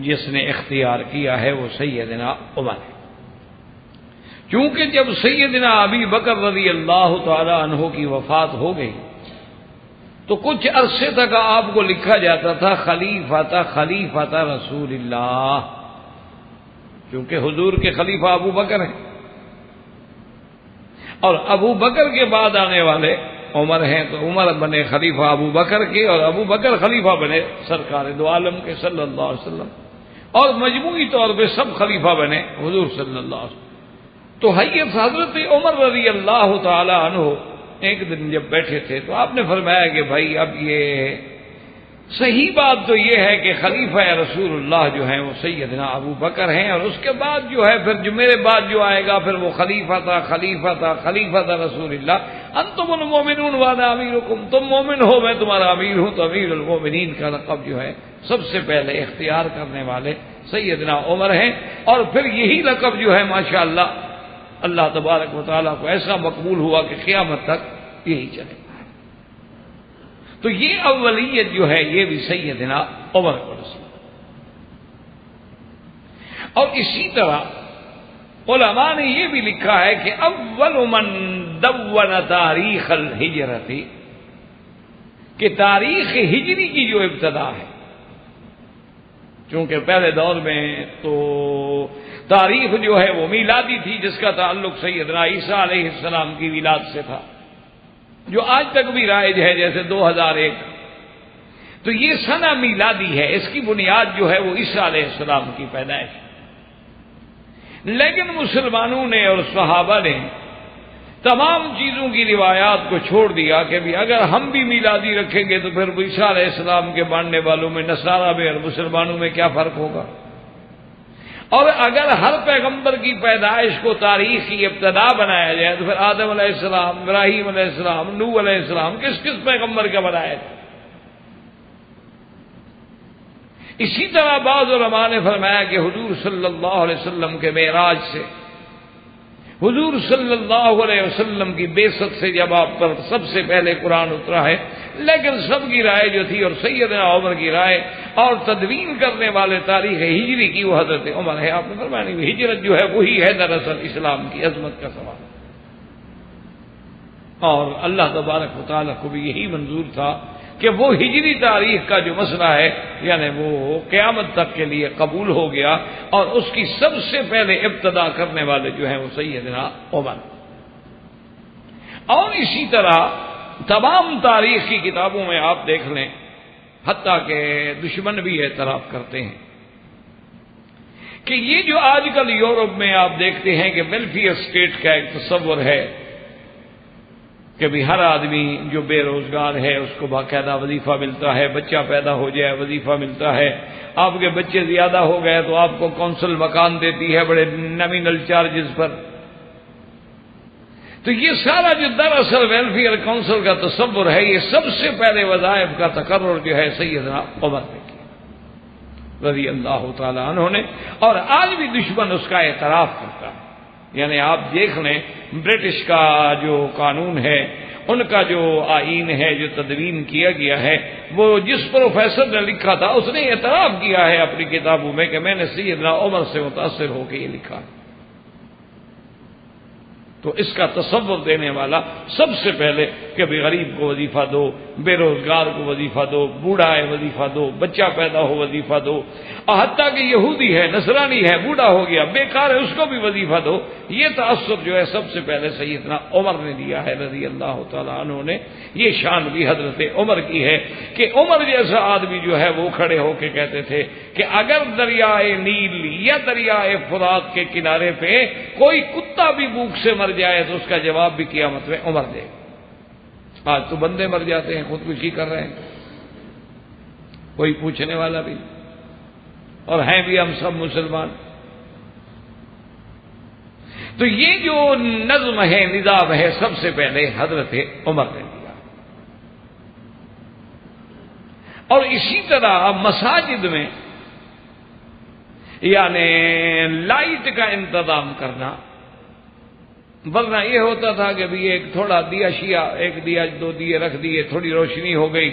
جس نے اختیار کیا ہے وہ سیدنا عمر ہے. چونکہ جب سیدنا ابی بکر رضی اللہ تعالی عنہ کی وفات ہو گئی تو کچھ عرصے تک آپ کو لکھا جاتا تھا خلیفۃ رسول اللہ، کیونکہ حضور کے خلیفہ ابو بکر ہیں اور ابو بکر کے بعد آنے والے عمر ہیں، تو عمر بنے خلیفہ ابو بکر کے اور ابو بکر خلیفہ بنے سرکار دو عالم کے صلی اللہ علیہ وسلم، اور مجموعی طور پہ سب خلیفہ بنے حضور صلی اللہ علیہ وسلم. تو حضرت عمر رضی اللہ تعالی عنہ ایک دن جب بیٹھے تھے تو آپ نے فرمایا کہ بھائی اب یہ صحیح بات تو یہ ہے کہ خلیفہ رسول اللہ جو ہیں وہ سیدنا ابو بکر ہیں، اور اس کے بعد جو ہے پھر جو میرے بعد جو آئے گا پھر وہ خلیفہ تھا رسول اللہ. انتم المؤمنون وانا امیرکم، تم مومن ہو میں تمہارا امیر ہوں. تو امیر المؤمنین کا لقب جو ہے سب سے پہلے اختیار کرنے والے سیدنا عمر ہیں، اور پھر یہی لقب جو ہے ماشاءاللہ اللہ تبارک و تعالیٰ کو ایسا مقبول ہوا کہ قیامت تک یہی چلے. تو یہ اولیت جو ہے یہ بھی سیدنا عمر کو رسول. اور اسی طرح علماء نے یہ بھی لکھا ہے کہ اول من دون تاریخ الہجرت، کہ تاریخ ہجری کی جو ابتدا ہے، چونکہ پہلے دور میں تو تاریخ جو ہے وہ میلادی تھی جس کا تعلق سیدنا عیسیٰ علیہ السلام کی ولادت سے تھا، جو آج تک بھی رائج ہے جیسے 2001. تو یہ سنہ میلادی ہے، اس کی بنیاد جو ہے وہ عیسیٰ علیہ السلام کی پیدائش. لیکن مسلمانوں نے اور صحابہ نے تمام چیزوں کی روایات کو چھوڑ دیا کہ بھی اگر ہم بھی میلادی رکھیں گے تو پھر عیسیٰ علیہ السلام کے ماننے والوں میں، نصارہ میں اور مسلمانوں میں کیا فرق ہوگا. اور اگر ہر پیغمبر کی پیدائش کو تاریخ کی ابتدا بنایا جائے تو پھر آدم علیہ السلام، ابراہیم علیہ السلام، نوح علیہ السلام کس پیغمبر کا بنایا تھا. اسی طرح بعض علماء نے فرمایا کہ حضور صلی اللہ علیہ وسلم کے معراج سے حضور صلی اللہ علیہ وسلم کی بعثت سے جب آپ پر سب سے پہلے قرآن اترا ہے، لیکن سب کی رائے جو تھی اور سیدنا عمر کی رائے اور تدوین کرنے والے تاریخ ہجری کی وہ حضرت عمر ہے۔ آپ نے فرمایا نہیں، ہجرت جو ہے وہی ہے دراصل اسلام کی عظمت کا سوال، اور اللہ تبارک و تعالیٰ کو بھی یہی منظور تھا کہ وہ ہجری تاریخ کا جو مسئلہ ہے یعنی وہ قیامت تک کے لیے قبول ہو گیا، اور اس کی سب سے پہلے ابتدا کرنے والے جو ہیں وہ سیدنا عمر۔ اور اسی طرح تمام تاریخ کی کتابوں میں آپ دیکھ لیں، حتیٰ کہ دشمن بھی اعتراف کرتے ہیں کہ یہ جو آج کل یورپ میں آپ دیکھتے ہیں کہ ویلفیئر اسٹیٹ کا ایک تصور ہے کہ بھی ہر آدمی جو بے روزگار ہے اس کو باقاعدہ وظیفہ ملتا ہے، بچہ پیدا ہو جائے وظیفہ ملتا ہے، آپ کے بچے زیادہ ہو گئے تو آپ کو کونسل مکان دیتی ہے بڑے نامینل چارجز پر۔ تو یہ سارا جو دراصل ویلفیئر کونسل کا تصور ہے، یہ سب سے پہلے وظائف کا تقرر جو ہے سیدنا عمر نے کیا رضی اللہ تعالی عنہ نے، اور آج بھی دشمن اس کا اعتراف کرتا ہے۔ یعنی آپ دیکھ لیں برٹش کا جو قانون ہے، ان کا جو آئین ہے جو تدوین کیا گیا ہے، وہ جس پروفیسر نے لکھا تھا اس نے اعتراف کیا ہے اپنی کتابوں میں کہ میں نے سیدنا عمر سے متاثر ہو کے یہ لکھا ہے۔ تو اس کا تصور دینے والا سب سے پہلے کہ بھی غریب کو وظیفہ دو، بے روزگار کو وظیفہ دو، بوڑھا ہے وظیفہ دو، بچہ پیدا ہو وظیفہ دو، اور حتیٰ کہ یہودی ہے، نصرانی ہے، بوڑھا ہو گیا، بیکار ہے، اس کو بھی وظیفہ دو۔ یہ تأثر جو ہے سب سے پہلے سیدنا عمر نے دیا ہے رضی اللہ تعالیٰ عنہ نے۔ یہ شان بھی حضرت عمر کی ہے کہ عمر جیسا آدمی جو ہے وہ کھڑے ہو کے کہتے تھے کہ اگر دریائے نیل یا دریائے فرات کے کنارے پہ کوئی کتا بھی بھوک سے مر جائے تو اس کا جواب بھی قیامت میں عمر دے۔ آج تو بندے مر جاتے ہیں، خودکشی کر رہے ہیں، کوئی پوچھنے والا بھی، اور ہیں بھی ہم سب مسلمان۔ تو یہ جو نظم ہے، نظام ہے، سب سے پہلے حضرت عمر نے دیا۔ اور اسی طرح مساجد میں یعنی لائٹ کا انتظام کرنا، ورنہ یہ ہوتا تھا کہ بھی ایک تھوڑا دیا شیعہ، ایک دیا دو دیے رکھ دیے، تھوڑی روشنی ہو گئی،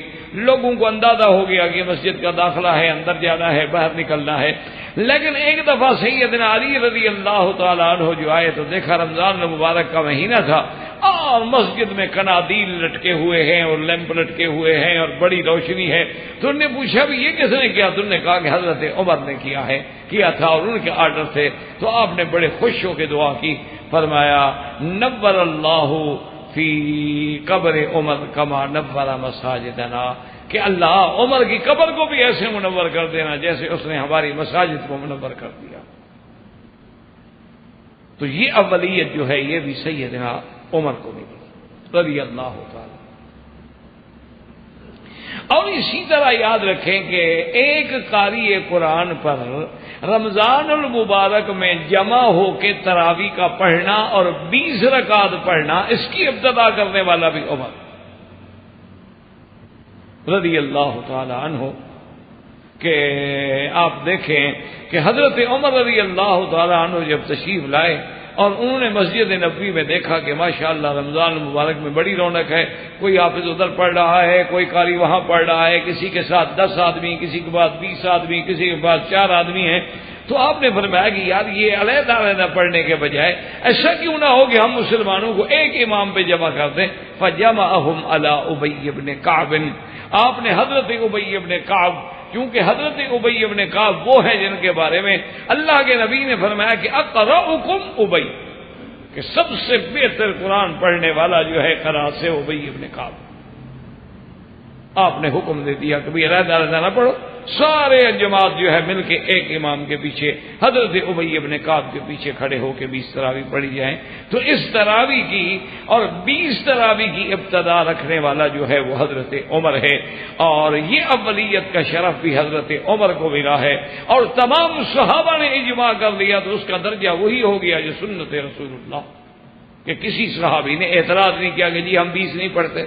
لوگوں کو اندازہ ہو گیا کہ مسجد کا داخلہ ہے، اندر جانا ہے، باہر نکلنا ہے۔ لیکن ایک دفعہ سیدنا علی رضی اللہ تعالیٰ عنہ جو آئے تو دیکھا رمضان المبارک کا مہینہ تھا اور مسجد میں قنادیل لٹکے ہوئے ہیں اور لیمپ لٹکے ہوئے ہیں اور بڑی روشنی ہے۔ تو انہوں نے پوچھا بھی یہ کس نے کیا؟ تو انہوں نے کہا کہ حضرت عمر نے کیا تھا اور ان کے آرڈر تھے۔ تو آپ نے بڑے خوش ہو کے دعا کی، فرمایا نور اللہ فی قبر عمر کما نور مساجدنا، کہ اللہ عمر کی قبر کو بھی ایسے منور کر دینا جیسے اس نے ہماری مساجد کو منور کر دیا۔ تو یہ اولیت جو ہے یہ بھی سیدنا عمر کو ملی رضی اللہ تعالی۔ اور اسی طرح یاد رکھیں کہ ایک قاری قرآن پر رمضان المبارک میں جمع ہو کے تراویح کا پڑھنا اور 20 رکعات پڑھنا، اس کی ابتدا کرنے والا بھی عمر رضی اللہ تعالی عنہ۔ کہ آپ دیکھیں کہ حضرت عمر رضی اللہ تعالی عنہ جب تشریف لائے اور انہوں نے مسجد نبوی میں دیکھا کہ ماشاءاللہ رمضان المبارک میں بڑی رونق ہے، کوئی حافظ ادھر پڑھ رہا ہے، کوئی قاری وہاں پڑھ رہا ہے، کسی کے ساتھ 10 آدمی، کسی کے پاس 20 آدمی، کسی کے پاس 4 آدمی ہیں۔ تو آپ نے فرمایا کہ یار یہ علیحدہ علیحدہ پڑھنے کے بجائے ایسا کیوں نہ ہو کہ ہم مسلمانوں کو ایک امام پہ جمع کر دیں۔ فجمعہم علی ابی بن کعب، آپ نے حضرت ابی بن کعب، کیونکہ حضرت ابی بن کعب وہ ہیں جن کے بارے میں اللہ کے نبی نے فرمایا کہ اقرأکم ابی، کہ سب سے بہتر قرآن پڑھنے والا جو ہے قرأت سے ابی بن کعب۔ آپ نے حکم دے دیا کہ بھی علیحدہ علیحدہ نہ پڑھو، سارے جماعت جو ہے مل کے ایک امام کے پیچھے حضرت ابی بن کعب کے پیچھے کھڑے ہو کے 20 تراویح پڑھی جائیں۔ تو اس تراویح کی اور 20 تراویح کی ابتدا رکھنے والا جو ہے وہ حضرت عمر ہے، اور یہ اولیت کا شرف بھی حضرت عمر کو ملا ہے، اور تمام صحابہ نے اجماع کر لیا تو اس کا درجہ وہی ہو گیا جو سنت رسول اللہ، کہ کسی صحابی نے اعتراض نہیں کیا کہ جی ہم 20 نہیں پڑھتے۔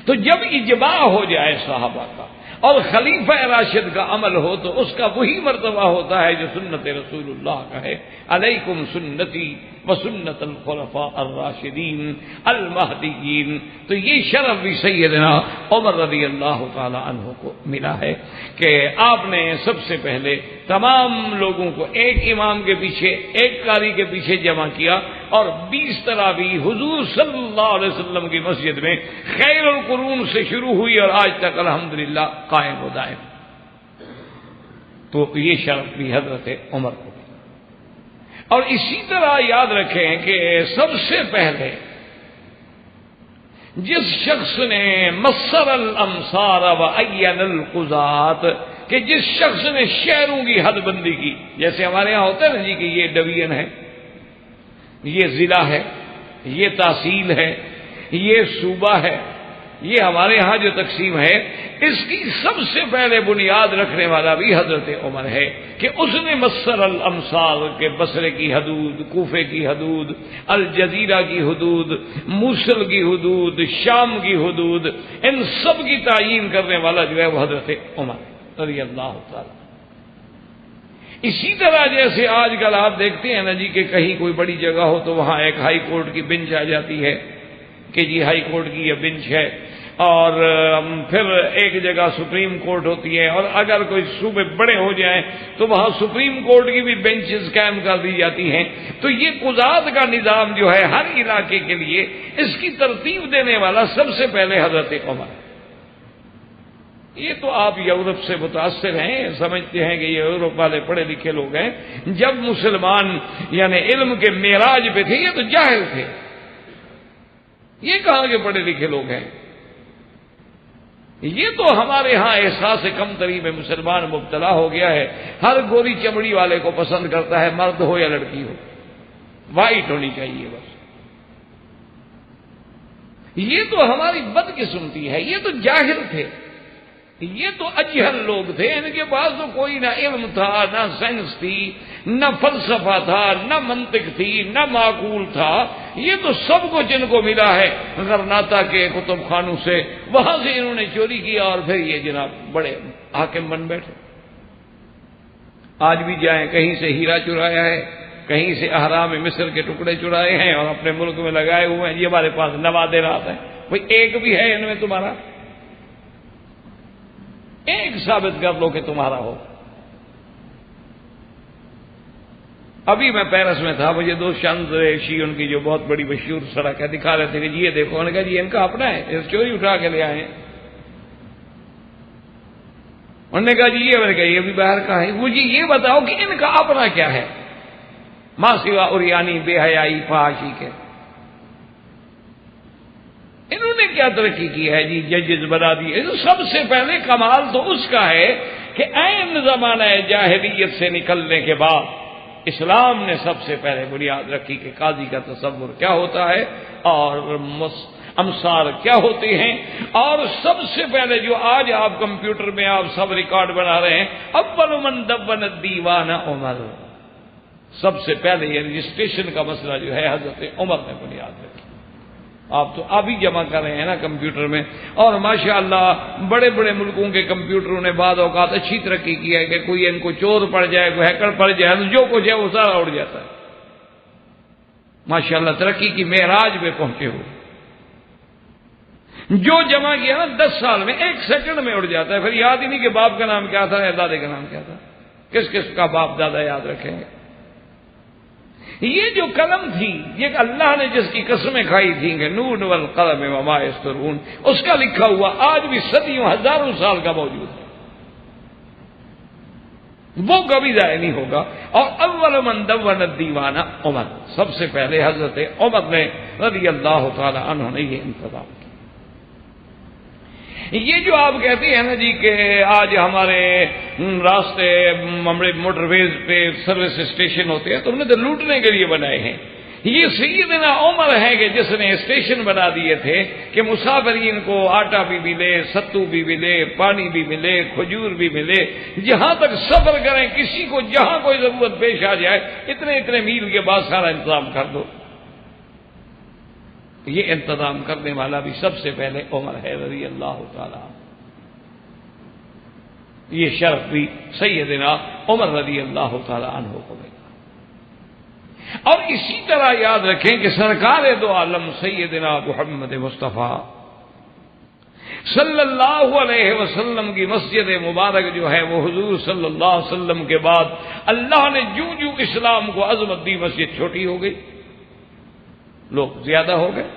تو جب اجماع ہو جائے صحابہ کا اور خلیفہ راشد کا عمل ہو تو اس کا وہی مرتبہ ہوتا ہے جو سنت رسول اللہ کا ہے، علیکم سنتی وسنت الخلفاء الراشدین المہدیین۔ تو یہ شرف بھی سیدنا عمر رضی اللہ تعالی عنہ کو ملا ہے کہ آپ نے سب سے پہلے تمام لوگوں کو ایک امام کے پیچھے، ایک قاری کے پیچھے جمع کیا، اور 20 تراویح حضور صلی اللہ علیہ وسلم کی مسجد میں خیر القرون سے شروع ہوئی اور آج تک الحمدللہ قائم و دائم۔ تو یہ شرف بھی حضرت عمر کو، اور اسی طرح یاد رکھیں کہ سب سے پہلے جس شخص نے مصر الامصار وعین القضات، کہ جس شخص نے شہروں کی حد بندی کی، جیسے ہمارے یہاں ہوتا ہے نا جی کہ یہ ڈویژن ہے، یہ ضلع ہے، یہ تحصیل ہے، یہ صوبہ ہے، یہ ہمارے ہاں جو تقسیم ہے، اس کی سب سے پہلے بنیاد رکھنے والا بھی حضرت عمر ہے کہ اس نے مصر الامصار کے بصرے کی حدود، کوفے کی حدود، الجزیرہ کی حدود، موصل کی حدود، شام کی حدود، ان سب کی تعیین کرنے والا جو ہے وہ حضرت عمر رضی اللہ تعالی۔ اسی طرح جیسے آج کل آپ دیکھتے ہیں نا جی کہ کہیں کوئی بڑی جگہ ہو تو وہاں ایک ہائی کورٹ کی بینچ آ جاتی ہے کہ جی ہائی کورٹ کی یہ بینچ ہے، اور پھر ایک جگہ سپریم کورٹ ہوتی ہے، اور اگر کوئی صوبے بڑے ہو جائیں تو وہاں سپریم کورٹ کی بھی بینچز قائم کر دی جاتی ہیں۔ تو یہ قضات کا نظام جو ہے ہر علاقے کے لیے، اس کی ترتیب دینے والا سب سے پہلے حضرت عمر۔ یہ تو آپ یورپ سے متاثر ہیں، سمجھتے ہیں کہ یہ یورپ والے پڑھے لکھے لوگ ہیں، جب مسلمان یعنی علم کے معراج پہ تھے یہ تو جاہل تھے، یہ کہاں کے پڑھے لکھے لوگ ہیں؟ یہ تو ہمارے ہاں احساس کمتری میں مسلمان مبتلا ہو گیا ہے، ہر گوری چمڑی والے کو پسند کرتا ہے، مرد ہو یا لڑکی ہو، وائٹ ہونی چاہیے بس۔ یہ تو ہماری بدقسمتی ہے، یہ تو جاہل تھے، یہ تو اجہل لوگ تھے، ان کے پاس تو کوئی نہ علم تھا، نہ سائنس تھی، نہ فلسفہ تھا، نہ منطق تھی، نہ معقول تھا۔ یہ تو سب کچھ ان کو ملا ہے غرناطہ کے کتب خانوں سے، وہاں سے انہوں نے چوری کیا اور پھر یہ جناب بڑے حاکم بن بیٹھے۔ آج بھی جائیں، کہیں سے ہیرا چرایا ہے، کہیں سے اہرام مصر کے ٹکڑے چرائے ہیں اور اپنے ملک میں لگائے ہوئے ہیں، یہ ہمارے پاس نوادرات ہیں، کوئی ایک بھی ہے ان میں تمہارا؟ ایک ثابت کر لو کہ تمہارا ہو۔ ابھی میں پیرس میں تھا، مجھے دو شانزلیزے ان کی جو بہت بڑی مشہور سڑک ہے دکھا رہے تھے کہ جی یہ دیکھو، انہوں نے کہا جی ان کا اپنا ہے، چوری اٹھا کے لے آئے ہیں۔ انہوں نے کہا جی یہ، میں نے کہا یہ بھی باہر کا ہے، وہ جی یہ بتاؤ کہ ان کا اپنا کیا ہے ماں سوا اوریانی بے حیائی فحاشی کے؟ انہوں نے کیا ترقی کی ہے جی؟ ججز بنا دیے۔ سب سے پہلے کمال تو اس کا ہے کہ عین زمانہ جاہلیت سے نکلنے کے بعد اسلام نے سب سے پہلے بنیاد رکھی کہ قاضی کا تصور کیا ہوتا ہے اور امصار کیا ہوتے ہیں، اور سب سے پہلے جو آج آپ کمپیوٹر میں آپ سب ریکارڈ بنا رہے ہیں، اول من دون الدیوان عمر، سب سے پہلے یہ رجسٹریشن کا مسئلہ جو ہے حضرت عمر نے بنیاد رکھی۔ آپ تو ابھی جمع کر رہے ہیں نا کمپیوٹر میں، اور ماشاءاللہ بڑے بڑے ملکوں کے کمپیوٹروں نے بعض اوقات اچھی ترقی کی ہے کہ کوئی ان کو چور پڑ جائے، کوئی ہیکر پڑ جائے تو جو کچھ ہے وہ سارا اڑ جاتا ہے۔ ماشاءاللہ ترقی کی معراج پہ پہنچے ہوئے، جو جمع کیا نا 10 سال میں 1 سیکنڈ میں اڑ جاتا ہے، پھر یاد ہی نہیں کہ باپ کا نام کیا تھا یا دادے کا نام کیا تھا، کس کس کا باپ دادا یاد رکھیں گے؟ یہ جو قلم تھی، یہ اللہ نے جس کی قسمیں کھائی تھیں کہ نون والقلم وما یسطرون، اس کا لکھا ہوا آج بھی صدیوں ہزاروں سال کا موجود ہے، وہ کبھی ضائع نہیں ہوگا۔ اور اول من دون الدیوان عمر، سب سے پہلے حضرت عمر نے رضی اللہ تعالی عنہ نے یہ انتظام کیا۔ یہ جو آپ کہتے ہیں نا جی کہ آج ہمارے راستے موٹر ویز پہ سروس اسٹیشن ہوتے ہیں تو انہوں نے تو لوٹنے کے لیے بنائے ہیں، یہ سیدنا عمر ہے کہ جس نے اسٹیشن بنا دیے تھے کہ مسافرین کو آٹا بھی ملے، ستو بھی ملے، پانی بھی ملے، کھجور بھی ملے، جہاں تک سفر کریں، کسی کو جہاں کوئی ضرورت پیش آ جائے اتنے میل کے بعد سارا انتظام کر دو۔ یہ انتظام کرنے والا بھی سب سے پہلے عمر ہے رضی اللہ تعالی۔ یہ شرف بھی سیدنا عمر رضی اللہ تعالی عنہ کو ملا۔ اور اسی طرح یاد رکھیں کہ سرکار دو عالم سیدنا محمد مصطفیٰ صلی اللہ علیہ وسلم کی مسجد مبارک جو ہے وہ حضور صلی اللہ علیہ وسلم کے بعد اللہ نے جوں جوں اسلام کو عظمت دی، مسجد چھوٹی ہو گئی، لوگ زیادہ ہو گئے۔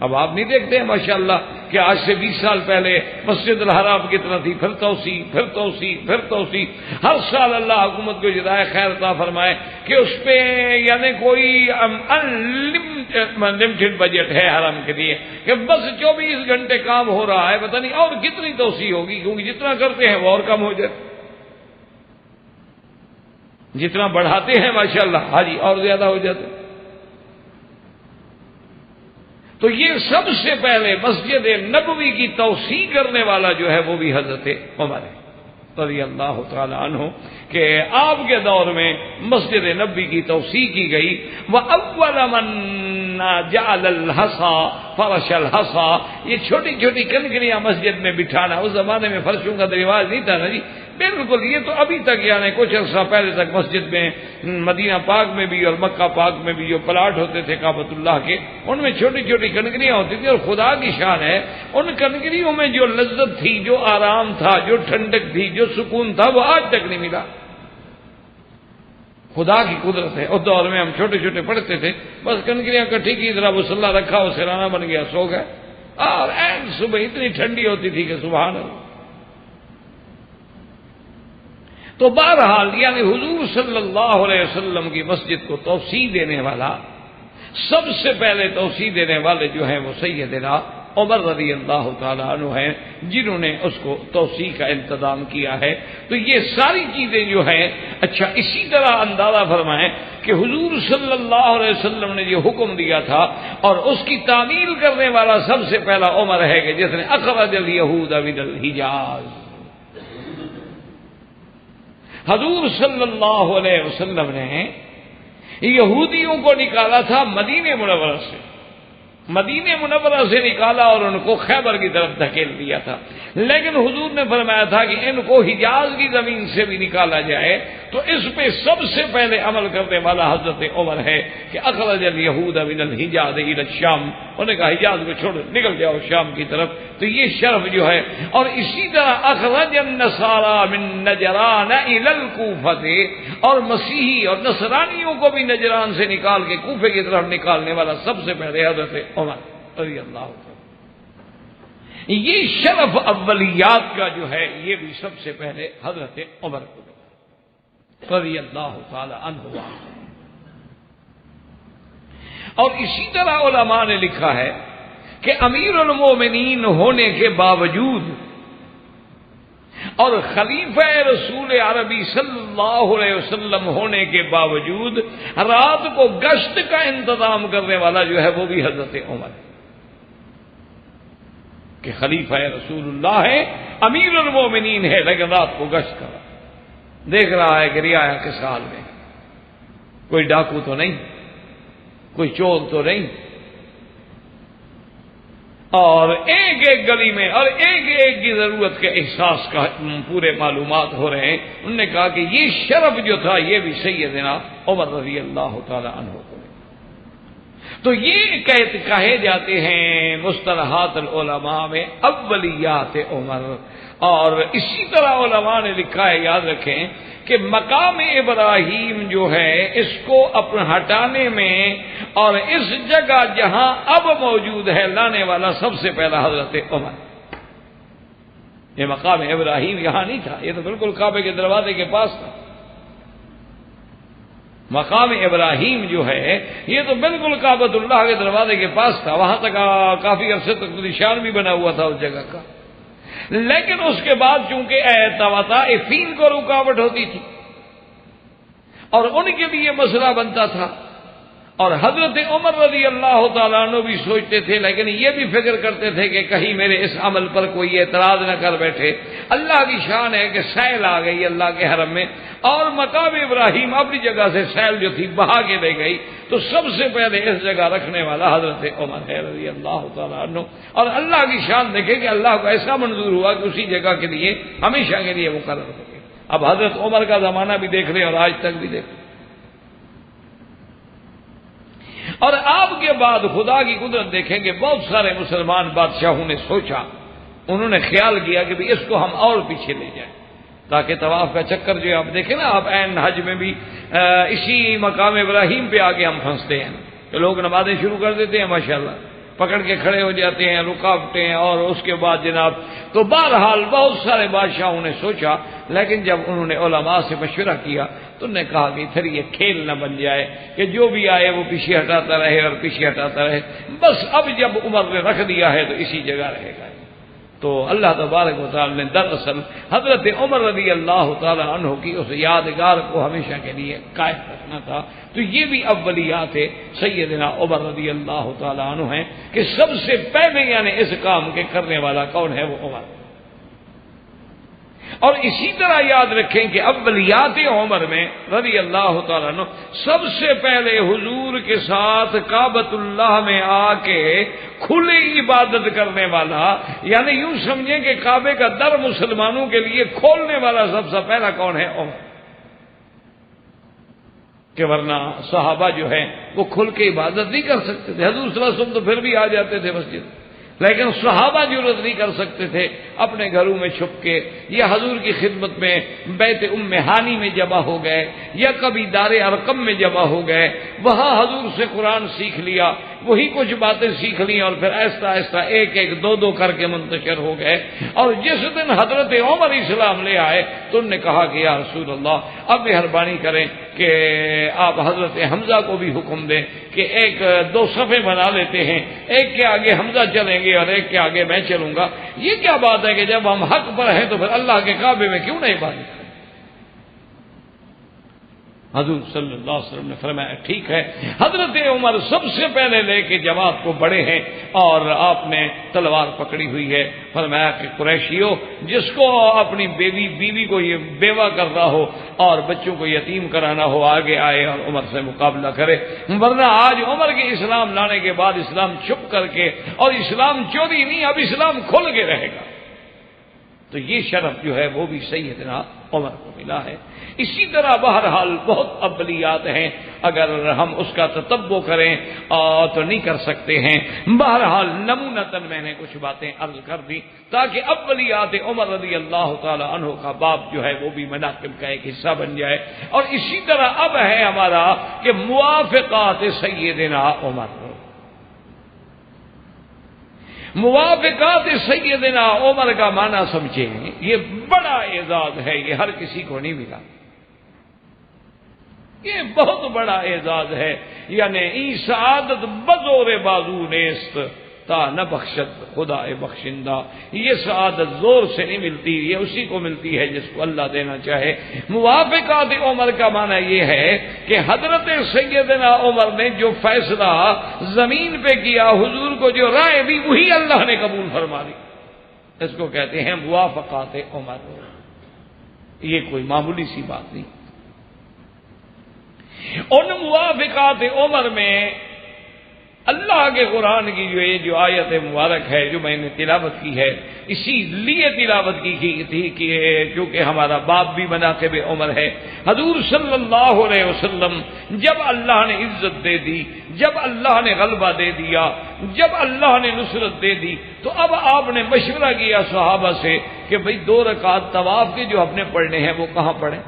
اب آپ نہیں دیکھتے ہیں ماشاءاللہ کہ آج سے 20 سال پہلے مسجد الحرام کتنا تھی، پھر توسیع، پھر توسیع، پھر توسیع۔ ہر سال اللہ حکومت کو جزائے خیر عطا فرمائے کہ اس پہ یعنی کوئی انلمیٹڈ بجٹ ہے حرم کے لیے کہ بس 24 گھنٹے کام ہو رہا ہے، پتہ نہیں اور کتنی توسیع ہوگی، کیونکہ جتنا کرتے ہیں وہ اور کم ہو جاتے، جتنا بڑھاتے ہیں ماشاءاللہ حاجی اور زیادہ ہو جاتے۔ تو یہ سب سے پہلے مسجد نبوی کی توسیع کرنے والا جو ہے وہ بھی حضرت عمر رضی اللہ تعالی عنہ کہ آپ کے دور میں مسجد نبوی کی توسیع کی گئی۔ وَأَوَّلَ مَن جَعَلَ الْحَصَىٰ فَرَشَ الْحَصَىٰ، یہ چھوٹی چھوٹی کنکریاں مسجد میں بٹھانا، اس زمانے میں فرشوں کا رواج نہیں تھا نا جی، بالکل یہ تو ابھی تک یعنی کچھ عرصہ پہلے تک مسجد میں مدینہ پاک میں بھی اور مکہ پاک میں بھی جو پلاٹ ہوتے تھے کعبۃ اللہ کے، ان میں چھوٹی چھوٹی کنکریاں ہوتی تھیں، اور خدا کی شان ہے ان کنکریوں میں جو لذت تھی، جو آرام تھا، جو ٹھنڈک تھی، جو سکون تھا، وہ آج تک نہیں ملا۔ خدا کی قدرت ہے۔ اس دور میں ہم چھوٹے چھوٹے پڑھتے تھے، بس کنکریاں کٹھی کی، ذرا مصلی رکھا، وہ سرانہ بن گیا، سو گئے، اور این صبح اتنی ٹھنڈی ہوتی تھی کہ سبحان اللہ۔ تو بہرحال یعنی حضور صلی اللہ علیہ وسلم کی مسجد کو توسیع دینے والا، سب سے پہلے توسیع دینے والے جو ہیں وہ سیدنا عمر رضی اللہ تعالیٰ عنہ ہیں، جنہوں نے اس کو توسیع کا انتظام کیا ہے۔ تو یہ ساری چیزیں جو ہیں، اچھا اسی طرح اندازہ فرمائیں کہ حضور صلی اللہ علیہ وسلم نے جو حکم دیا تھا اور اس کی تعمیل کرنے والا سب سے پہلا عمر ہے کہ جس نے اخرج الیہود من الحجاز، حضور صلی اللہ علیہ وسلم نے یہودیوں کو نکالا تھا مدینہ منورہ سے، مدینہ منورہ سے نکالا اور ان کو خیبر کی طرف دھکیل دیا تھا، لیکن حضور نے فرمایا تھا کہ ان کو حجاز کی زمین سے بھی نکالا جائے تو اس پہ سب سے پہلے عمل کرنے والا حضرت عمر ہے کہ اخرج الیہود من الحجاز الی الشام، انہوں نے کہا حجاز کو چھوڑو، نکل جاؤ شام کی طرف۔ تو یہ شرف جو ہے، اور اسی طرح اخرج النصارى من نجران الی الکوفہ، اور مسیحی اور نصرانیوں کو بھی نجران سے نکال کے کوفے کی طرف نکالنے والا سب سے پہلے حضرت عمر رضی اللہ عنہ۔ یہ شرف اولیات کا جو ہے یہ بھی سب سے پہلے حضرت عمر کو رضی اللہ تعالی عنہ۔ اور اسی طرح علماء نے لکھا ہے کہ امیر المومنین ہونے کے باوجود اور خلیفہ رسول عربی صلی اللہ علیہ وسلم ہونے کے باوجود رات کو گشت کا انتظام کرنے والا جو ہے وہ بھی حضرت عمر ہے، کہ خلیفہ رسول اللہ ہے، امیر المومنین ہے، لیکن رات کو گشت کر دیکھ رہا ہے کہ رعایا کے سال میں کوئی ڈاکو تو نہیں، کوئی چور تو نہیں، اور ایک ایک گلی میں اور ایک ایک کی ضرورت کے احساس کا پورے معلومات ہو رہے ہیں۔ انہوں نے کہا کہ یہ شرف جو تھا یہ بھی سیدنا عمر رضی اللہ تعالی عنہ کو۔ تو یہ کہے جاتے ہیں مصطلحات العلماء میں اولیات عمر۔ اور اسی طرح علماء نے لکھا ہے، یاد رکھیں کہ مقام ابراہیم جو ہے اس کو اپنے ہٹانے میں اور اس جگہ جہاں اب موجود ہے لانے والا سب سے پہلا حضرت عمر۔ یہ مقام ابراہیم یہاں نہیں تھا، یہ تو بالکل کعبے کے دروازے کے پاس تھا۔ مقام ابراہیم جو ہے یہ تو بالکل کعبۃ اللہ کے دروازے کے پاس تھا، وہاں تک کافی عرصے تک نشان بھی بنا ہوا تھا اس جگہ کا، لیکن اس کے بعد چونکہ طوائفین کو رکاوٹ ہوتی تھی اور ان کے لیے مسئلہ بنتا تھا، اور حضرت عمر رضی اللہ تعالیٰ عنہ بھی سوچتے تھے، لیکن یہ بھی فکر کرتے تھے کہ کہیں میرے اس عمل پر کوئی اعتراض نہ کر بیٹھے۔ اللہ کی شان ہے کہ سیل آ گئی اللہ کے حرم میں، اور مقام ابراہیم اپنی جگہ سے سیل جو تھی بہا کے لے گئی، تو سب سے پہلے اس جگہ رکھنے والا حضرت عمر ہے رضی اللہ تعالیٰ عنہ۔ اور اللہ کی شان دیکھیں کہ اللہ کو ایسا منظور ہوا کہ اسی جگہ کے لیے ہمیشہ کے لیے مقرر ہو گئے۔ اب حضرت عمر کا زمانہ بھی دیکھ رہے اور آج تک بھی دیکھ رہے۔ اور آپ کے بعد خدا کی قدرت دیکھیں کہ بہت سارے مسلمان بادشاہوں نے سوچا، انہوں نے خیال کیا کہ اس کو ہم اور پیچھے لے جائیں، تاکہ طواف کا چکر جو آپ دیکھیں نا، آپ عین حج میں بھی اسی مقام ابراہیم پہ آگے ہم پھنستے ہیں کہ لوگ نمازیں شروع کر دیتے ہیں، ماشاءاللہ پکڑ کے کھڑے ہو جاتے ہیں، رکاوٹیں، اور اس کے بعد جناب تو بہرحال بہت سارے بادشاہوں نے سوچا، لیکن جب انہوں نے علماء سے مشورہ کیا تو انہوں نے کہا کہ پھر یہ کھیل نہ بن جائے کہ جو بھی آئے وہ پیچھے ہٹاتا رہے اور پیچھے ہٹاتا رہے، بس اب جب عمر نے رکھ دیا ہے تو اسی جگہ رہے گا۔ تو اللہ تبارک و تعالی نے دراصل حضرت عمر رضی اللہ تعالی عنہ کی اس یادگار کو ہمیشہ کے لیے قائم رکھنا تھا۔ تو یہ بھی اولیات سیدنا عمر رضی اللہ تعالی عنہ ہیں کہ سب سے پہلے یعنی اس کام کے کرنے والا کون ہے؟ وہ عمر۔ اور اسی طرح یاد رکھیں کہ اولیات عمر میں رضی اللہ تعالیٰ عنہ سب سے پہلے حضور کے ساتھ کعبۃ اللہ میں آ کے کھلی عبادت کرنے والا، یعنی یوں سمجھیں کہ کعبے کا در مسلمانوں کے لیے کھولنے والا سب سے پہلا کون ہے؟ عمر۔ کہ ورنہ صحابہ جو ہے وہ کھل کے عبادت نہیں کر سکتے تھے، حضور صلی اللہ علیہ وسلم تو پھر بھی آ جاتے تھے مسجد، لیکن صحابہ جرأت نہیں کر سکتے تھے اپنے گھروں میں چھپ کے، یا حضور کی خدمت میں بیت ام ہانی میں جمع ہو گئے، یا کبھی دار ارقم میں جمع ہو گئے، وہاں حضور سے قرآن سیکھ لیا، وہی کچھ باتیں سیکھ لی، اور پھر آہستہ آہستہ ایک ایک دو دو کر کے منتشر ہو گئے۔ اور جس دن حضرت عمر اسلام لے آئے تو انہوں نے کہا کہ یا رسول اللہ اب مہربانی کریں کہ آپ حضرت حمزہ کو بھی حکم دیں کہ ایک دو صفیں بنا لیتے ہیں، ایک کے آگے حمزہ چلیں گے اور ایک کے آگے میں چلوں گا۔ یہ کیا بات ہے کہ جب ہم حق پر ہیں تو پھر اللہ کے کعبے میں کیوں نہیں بات؟ حضور صلی اللہ علیہ وسلم نے فرمایا ٹھیک ہے۔ حضرت عمر سب سے پہلے لے کے جماعت کو بڑے ہیں، اور آپ نے تلوار پکڑی ہوئی ہے۔ فرمایا کہ قریشیوں، جس کو اپنی بیوی کو یہ بیوہ کرنا ہو اور بچوں کو یتیم کرانا ہو، آگے آئے اور عمر سے مقابلہ کرے، ورنہ آج عمر کے اسلام لانے کے بعد اسلام چھپ کر کے، اور اسلام چوری نہیں، اب اسلام کھل کے رہے گا۔ تو یہ شرف جو ہے وہ بھی سیدنا عمر کو ملا ہے۔ اسی طرح بہرحال بہت اولیات ہیں، اگر ہم اس کا تتبع کریں تو نہیں کر سکتے ہیں۔ بہرحال نمونتاً میں نے کچھ باتیں عرض کر دی تاکہ اولیات عمر رضی اللہ تعالی عنہ کا باب جو ہے وہ بھی مناقب کا ایک حصہ بن جائے۔ اور اسی طرح اب ہے ہمارا کہ موافقات سیدنا عمر۔ موافقات سیدنا عمر کا معنی سمجھیں، یہ بڑا اعزاز ہے، یہ ہر کسی کو نہیں ملا، یہ بہت بڑا اعزاز ہے۔ یعنی ای سعادت بزور بازو نیست تا نہ بخشد خدا بخشندہ، یہ سعادت زور سے نہیں ملتی، یہ اسی کو ملتی ہے جس کو اللہ دینا چاہے۔ موافقات عمر کا معنی یہ ہے کہ حضرت سیدنا عمر نے جو فیصلہ زمین پہ کیا، حضور کو جو رائے دی، وہی اللہ نے قبول فرما لی، اس کو کہتے ہیں موافقات عمر۔ یہ کوئی معمولی سی بات نہیں۔ ان موافقات عمر میں اللہ کے قرآن کی جو آیت مبارک ہے جو میں نے تلاوت کی ہے، اسی لیے تلاوت کی تھی کہ چونکہ ہمارا باب بھی مناقب عمر ہے۔ حضور صلی اللہ علیہ وسلم جب اللہ نے عزت دے دی، جب اللہ نے غلبہ دے دیا، جب اللہ نے نصرت دے دی، تو اب آپ نے مشورہ کیا صحابہ سے کہ بھئی 2 رکعت طواف کے جو اپنے پڑھنے ہیں وہ کہاں پڑھیں؟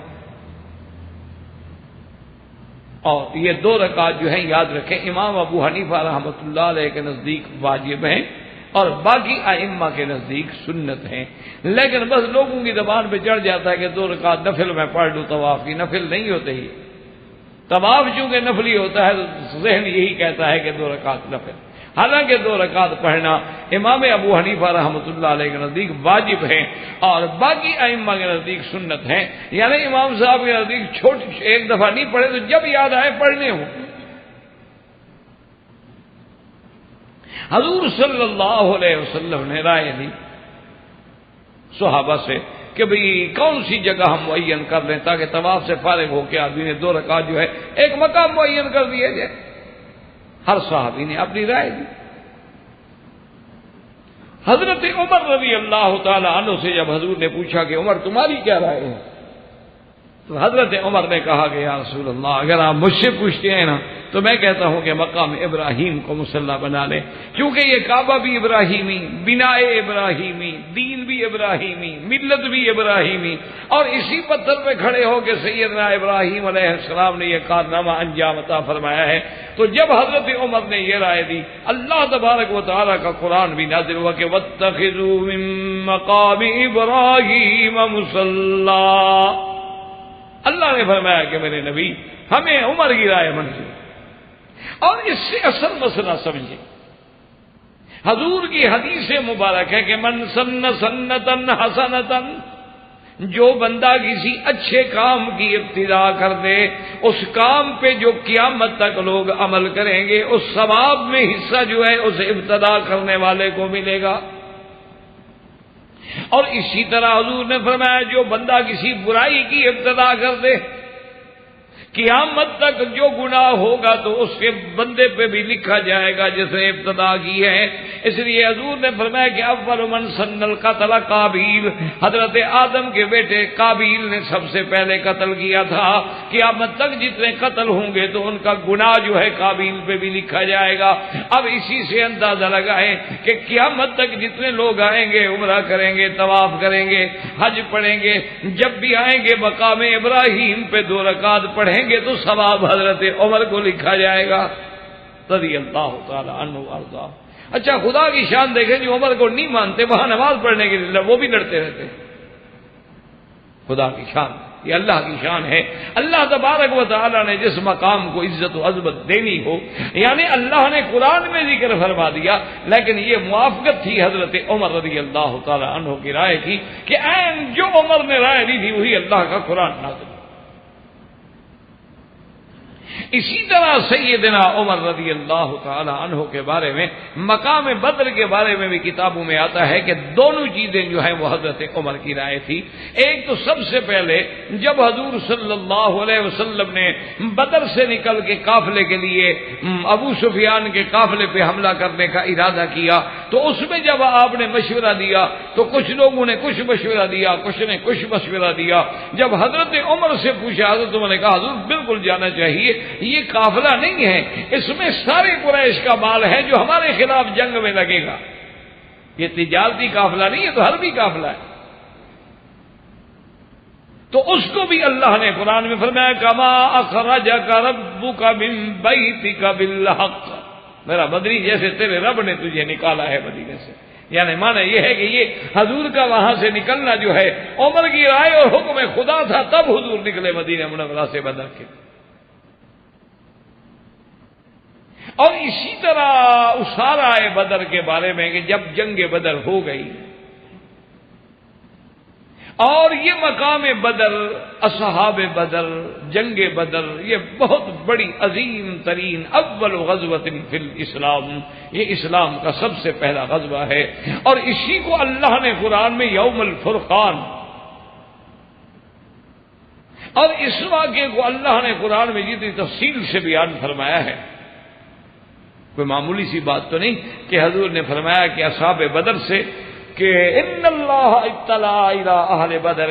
اور یہ 2 رکعت جو ہیں یاد رکھیں امام ابو حنیفہ رحمۃ اللہ علیہ کے نزدیک واجب ہیں اور باقی ائمہ کے نزدیک سنت ہیں، لیکن بس لوگوں کی زبان پہ چڑھ جاتا ہے کہ 2 رکعت نفل میں پڑھ لوں طواف کی۔ نفل نہیں ہوتے ہی، طواف چونکہ نفلی ہوتا ہے تو ذہن یہی کہتا ہے کہ 2 رکعت نفل، حالانکہ 2 رکعت پڑھنا امام ابو حنیفہ رحمۃ اللہ علیہ کے نزدیک واجب ہے اور باقی ائمہ کے نزدیک سنت ہے۔ یعنی امام صاحب کے نزدیک ایک دفعہ نہیں پڑھے تو جب یاد آئے پڑھنے ہوں، حضور صلی اللہ علیہ وسلم نے رائے دی صحابہ سے کہ بھئی کون سی جگہ ہم معین کر لیں تاکہ طواف سے فارغ ہو کے آدمی نے 2 رکعت جو ہے ایک مقام معین کر دیا جائے. ہر صحابی نے اپنی رائے دی. حضرت عمر رضی اللہ تعالی عنہ سے جب حضور نے پوچھا کہ عمر تمہاری کیا رائے ہے، تو حضرت عمر نے کہا کہ یا رسول اللہ اگر آپ مجھ سے پوچھتے ہیں نا تو میں کہتا ہوں کہ مقام ابراہیم کو مصلی بنا لیں، کیونکہ یہ کعبہ بھی ابراہیمی، بناء ابراہیمی، دین بھی ابراہیمی، ملت بھی ابراہیمی، اور اسی پتھر پہ کھڑے ہو کے سیدنا ابراہیم علیہ السلام نے یہ کارنامہ انجام عطا فرمایا ہے. تو جب حضرت عمر نے یہ رائے دی، اللہ تبارک و تعالیٰ کا قرآن بھی نازل ہوا کہ واتخذوا من مقام ابراہیم مصلی. اللہ نے فرمایا کہ میرے نبی ہمیں عمر کی رائے منظور. اور اس سے اصل مسئلہ سمجھے، حضور کی حدیث مبارک ہے کہ من سن سنتن حسنتن، جو بندہ کسی اچھے کام کی ابتدا کر دے، اس کام پہ جو قیامت تک لوگ عمل کریں گے، اس ثواب میں حصہ جو ہے اس ابتدا کرنے والے کو ملے گا. اور اسی طرح حضور نے فرمایا جو بندہ کسی برائی کی ابتدا کر دے، قیامت تک جو گناہ ہوگا تو اس کے بندے پہ بھی لکھا جائے گا جس نے ابتدا کی ہے. اس لیے حضور نے فرمایا کہ اول من سن القتل قابیل، حضرت آدم کے بیٹے قابیل نے سب سے پہلے قتل کیا تھا. قیامت تک جتنے قتل ہوں گے تو ان کا گناہ جو ہے قابیل پہ بھی لکھا جائے گا. اب اسی سے اندازہ لگائیں کہ قیامت تک جتنے لوگ آئیں گے، عمرہ کریں گے، طواف کریں گے، حج پڑھیں گے، جب بھی آئیں گے مقام ابراہیم پہ 2 رکعت پڑھیں گے تو ثواب حضرت عمر کو لکھا جائے گا رضی اللہ تعالی عنہ وارضاہ. اچھا خدا کی شان دیکھیں جو عمر کو نہیں مانتے وہاں نماز پڑھنے کے لیے وہ بھی لڑتے رہتے. خدا کی شان، یہ اللہ کی شان ہے. اللہ تبارک و تعالی نے جس مقام کو عزت و عظمت دینی ہو، یعنی اللہ نے قرآن میں ذکر فرما دیا، لیکن یہ موافقت تھی حضرت عمر رضی اللہ تعالی عنہ کی رائے کی کہ عین جو عمر نے رائے دی تھی وہی اللہ کا قرآن نازل. اسی طرح سیدنا عمر رضی اللہ تعالی عنہ کے بارے میں، مقام بدر کے بارے میں بھی کتابوں میں آتا ہے کہ دونوں چیزیں جو ہیں وہ حضرت عمر کی رائے تھی. ایک تو سب سے پہلے جب حضور صلی اللہ علیہ وسلم نے بدر سے نکل کے قافلے کے لیے ابو سفیان کے قافلے پہ حملہ کرنے کا ارادہ کیا تو اس میں جب آپ نے مشورہ دیا تو کچھ لوگوں نے کچھ مشورہ دیا، کچھ نے کچھ مشورہ دیا. جب حضرت عمر سے پوچھا حضرت عمر نے کہا حضور بالکل جانا چاہیے، یہ قافلہ نہیں ہے، اس میں سارے قریش کا مال ہے جو ہمارے خلاف جنگ میں لگے گا. یہ تجارتی قافلہ نہیں ہے تو حربی قافلہ ہے. تو اس کو بھی اللہ نے قرآن میں فرمایا کما اخرجک ربک من بیتک بالحق، میرا بدری جیسے تیرے رب نے تجھے نکالا ہے مدینے سے. یعنی معنی یہ ہے کہ یہ حضور کا وہاں سے نکلنا جو ہے عمر کی رائے اور حکم خدا تھا، تب حضور نکلے مدینہ منورہ سے بدر کے. اور اسی طرح اسارہ بدر کے بارے میں کہ جب جنگ بدر ہو گئی اور یہ مقام بدر، اصحاب بدر، جنگ بدر، یہ بہت بڑی عظیم ترین اول غزوۃ فی الاسلام، یہ اسلام کا سب سے پہلا غزوہ ہے. اور اسی کو اللہ نے قرآن میں یوم الفرقان، اور اس واقعے کو اللہ نے قرآن میں جتنی تفصیل سے بیان فرمایا ہے، کوئی معمولی سی بات تو نہیں کہ حضور نے فرمایا کہ اصحاب بدر سے کہ ان اللہ اطلع الی اہل بدر،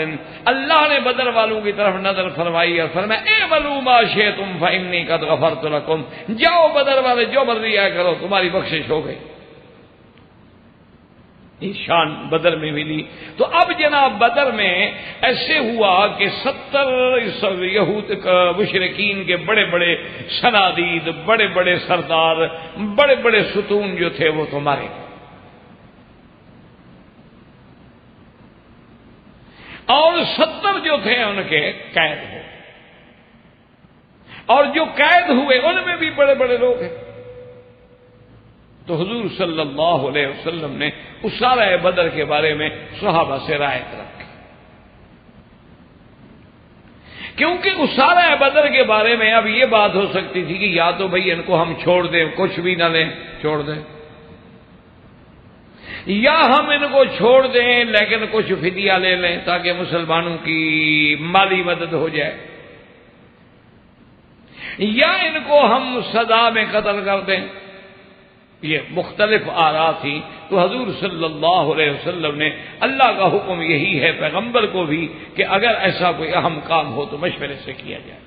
اللہ نے بدر والوں کی طرف نظر فرمائی اور فرمایا اعملوا ما شئتم فانی قد غفرت لکم، جاؤ بدر والے جو مرضی کیا کرو تمہاری بخشش ہو گئی. شان بدر میں ملی. تو اب جناب بدر میں ایسے ہوا کہ 70 یہود مشرکین کے بڑے بڑے صنادید، بڑے بڑے سردار، بڑے بڑے ستون جو تھے وہ تو مارے گئے، اور 70 جو تھے ان کے قید ہوئے، اور جو قید ہوئے ان میں بھی بڑے بڑے لوگ ہیں. تو حضور صلی اللہ علیہ وسلم نے اسارہ بدر کے بارے میں صحابہ سے رائے رکھی، کیونکہ اسارہ بدر کے بارے میں اب یہ بات ہو سکتی تھی کہ یا تو بھئی ان کو ہم چھوڑ دیں، کچھ بھی نہ لیں، چھوڑ دیں، یا ہم ان کو چھوڑ دیں لیکن کچھ فدیہ لے لیں تاکہ مسلمانوں کی مالی مدد ہو جائے، یا ان کو ہم سزا میں قتل کر دیں۔ یہ مختلف آراء تھی، تو حضور صلی اللہ علیہ وسلم نے، اللہ کا حکم یہی ہے پیغمبر کو بھی کہ اگر ایسا کوئی اہم کام ہو تو مشورے سے کیا جائے۔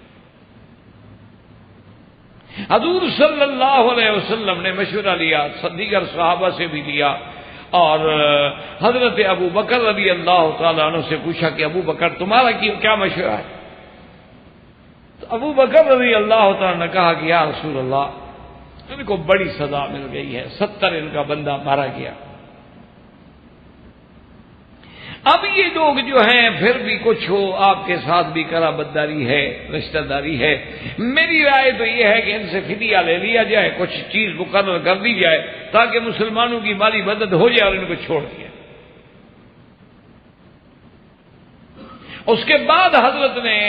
حضور صلی اللہ علیہ وسلم نے مشورہ لیا، دیگر صحابہ سے بھی لیا، اور حضرت ابو بکر رضی اللہ تعالیٰ عنہ سے پوچھا کہ ابو بکر تمہارا کیا مشورہ ہے؟ تو ابو بکر رضی اللہ تعالیٰ نے کہا کہ یا رسول اللہ، ان کو بڑی سزا مل گئی ہے، 70 ان کا بندہ مارا گیا، اب یہ لوگ جو ہیں پھر بھی کچھ ہو آپ کے ساتھ بھی قرابتداری ہے، رشتہ داری ہے، میری رائے تو یہ ہے کہ ان سے فدیہ لے لیا جائے، کچھ چیز مقرر کر دی جائے تاکہ مسلمانوں کی مالی مدد ہو جائے اور ان کو چھوڑ دیا۔ اس کے بعد حضرت نے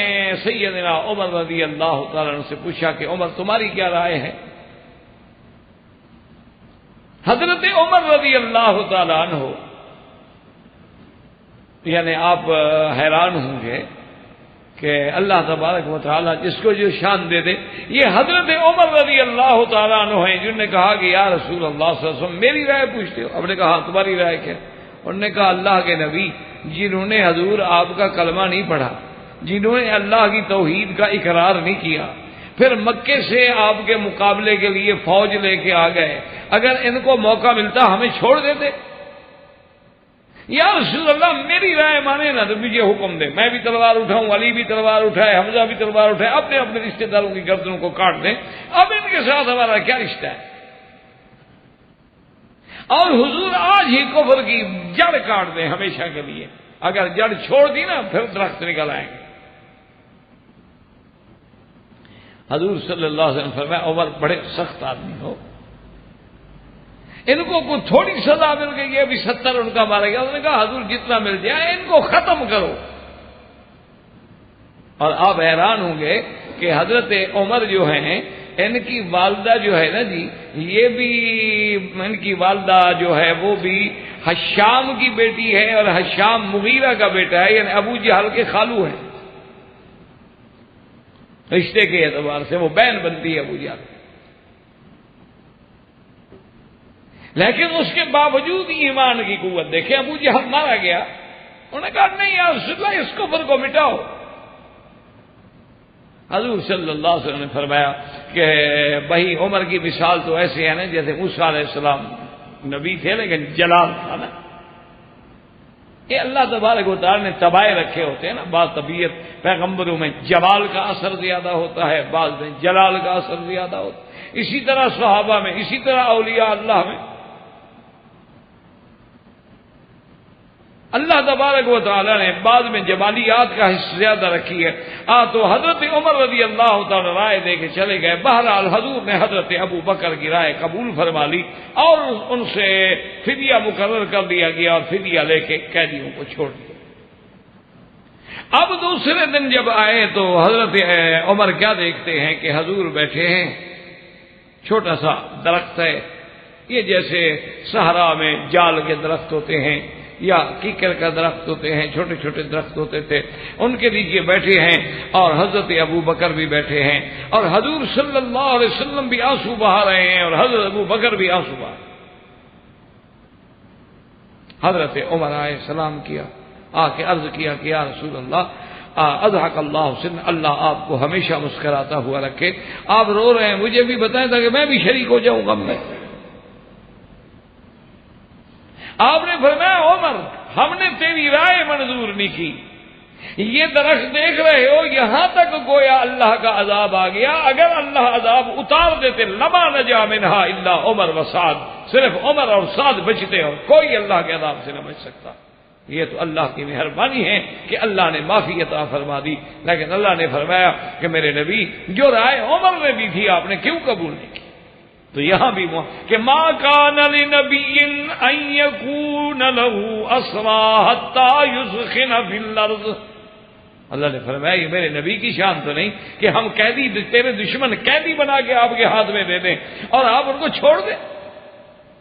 سیدنا عمر رضی اللہ تعالیٰ عنہ سے پوچھا کہ عمر تمہاری کیا رائے ہے؟ حضرت عمر رضی اللہ تعالیٰ عنہ، یعنی آپ حیران ہوں گے کہ اللہ تبارک و تعالیٰ جس کو جو شان دے دے، یہ حضرت عمر رضی اللہ تعالیٰ عنہ ہیں جنہوں نے کہا کہ یا رسول اللہ صلی اللہ علیہ وسلم میری رائے پوچھتے ہو؟ اب نے کہا تمہاری رائے کیا؟ انہوں نے کہا اللہ کے نبی جنہوں نے حضور آپ کا کلمہ نہیں پڑھا، جنہوں نے اللہ کی توحید کا اقرار نہیں کیا، پھر مکے سے آپ کے مقابلے کے لیے فوج لے کے آ گئے، اگر ان کو موقع ملتا ہمیں چھوڑ دیتے؟ یا رسول اللہ میری رائے مانے نا تو مجھے حکم دے، میں بھی تلوار اٹھاؤں، علی بھی تلوار اٹھائے، حمزہ بھی تلوار اٹھائے، اپنے اپنے رشتہ داروں کی گردنوں کو کاٹ دیں، اب ان کے ساتھ ہمارا کیا رشتہ ہے؟ اور حضور آج ہی کفر کی جڑ کاٹ دیں ہمیشہ کے لیے، اگر جڑ چھوڑ دی نا پھر درخت نکل آئیں گے۔ حضور صلی اللہ علیہ وسلم فرمایا عمر بڑے سخت آدمی ہو، ان کو کوئی تھوڑی سزا مل گئی ہے، ابھی 70 ان کا مارا گیا۔ انہوں نے کہا حضور جتنا مل جائے ان کو ختم کرو۔ اور آپ حیران ہوں گے کہ حضرت عمر جو ہیں ان کی والدہ جو ہے نا جی، یہ بھی ان کی والدہ جو ہے وہ بھی حشام کی بیٹی ہے، اور حشام مغیرہ کا بیٹا ہے، یعنی ابو جہل کے خالو ہیں، رشتے کے اعتبار سے وہ بہن بنتی ہے ابو جہل۔ لیکن اس کے باوجود ایمان کی قوت دیکھیں، ابو جہل مارا گیا، انہوں نے کہا نہیں یا رسول اللہ اس کفر کو مٹاؤ۔ حضور صلی اللہ علیہ وسلم نے فرمایا کہ بھائی عمر کی مثال تو ایسے ہے نا جیسے موسیٰ علیہ السلام نبی تھے لیکن جلال تھا نا، یہ اللہ تبارک و تعالیٰ نے تبائے رکھے ہوتے ہیں نا، بعض طبیعت پیغمبروں میں جمال کا اثر زیادہ ہوتا ہے، بعض میں جلال کا اثر زیادہ ہوتا ہے، اسی طرح صحابہ میں، اسی طرح اولیاء اللہ میں اللہ تبارک و تعالیٰ نے بعد میں جمالیات کا حصہ زیادہ رکھی ہے۔ تو حضرت عمر رضی اللہ تعالیٰ رائے دے کے چلے گئے، بہرحال حضور نے حضرت ابو بکر کی رائے قبول فرما لی اور ان سے فدیہ مقرر کر دیا گیا اور فدیہ لے کے قیدیوں کو چھوڑ دیا۔ اب دوسرے دن جب آئے تو حضرت عمر کیا دیکھتے ہیں کہ حضور بیٹھے ہیں، چھوٹا سا درخت ہے، یہ جیسے صحرا میں جال کے درخت ہوتے ہیں یا کیکر کا درخت ہوتے ہیں، چھوٹے چھوٹے درخت ہوتے تھے، ان کے نیچے بیٹھے ہیں اور حضرت ابو بکر بھی بیٹھے ہیں، اور حضور صلی اللہ علیہ وسلم بھی آنسو بہا رہے ہیں اور حضرت ابو بکر بھی آنسو بہا۔ حضرت عمر آئے، سلام کیا، آ کے عرض کیا کہ یا رسول اللہ اضحک اللہ سن، اللہ آپ کو ہمیشہ مسکراتا ہوا رکھے، آپ رو رہے ہیں مجھے بھی بتائیں تاکہ میں بھی شریک ہو جاؤں غم میں۔ آپ نے فرمایا عمر ہم نے تیری رائے منظور نہیں کی، یہ درخت دیکھ رہے ہو یہاں تک گویا اللہ کا عذاب آ گیا، اگر اللہ عذاب اتار دیتے لما نجا منہا الا عمر و سعد، صرف عمر اور سعد بچتے اور کوئی اللہ کے عذاب سے نہ بچ سکتا۔ یہ تو اللہ کی مہربانی ہے کہ اللہ نے معافی عطا فرما دی، لیکن اللہ نے فرمایا کہ میرے نبی جو رائے عمر نے دی تھی آپ نے کیوں قبول نہیں کی؟ تو یہاں بھی کہ ما کان لنبی ان یکون له اسرى حتى یسخن فی الارض، اللہ نے فرمایا یہ میرے نبی کی شان تو نہیں کہ ہم قیدی، تیرے دشمن قیدی بنا کے آپ کے ہاتھ میں دے دیں اور آپ ان کو چھوڑ دیں۔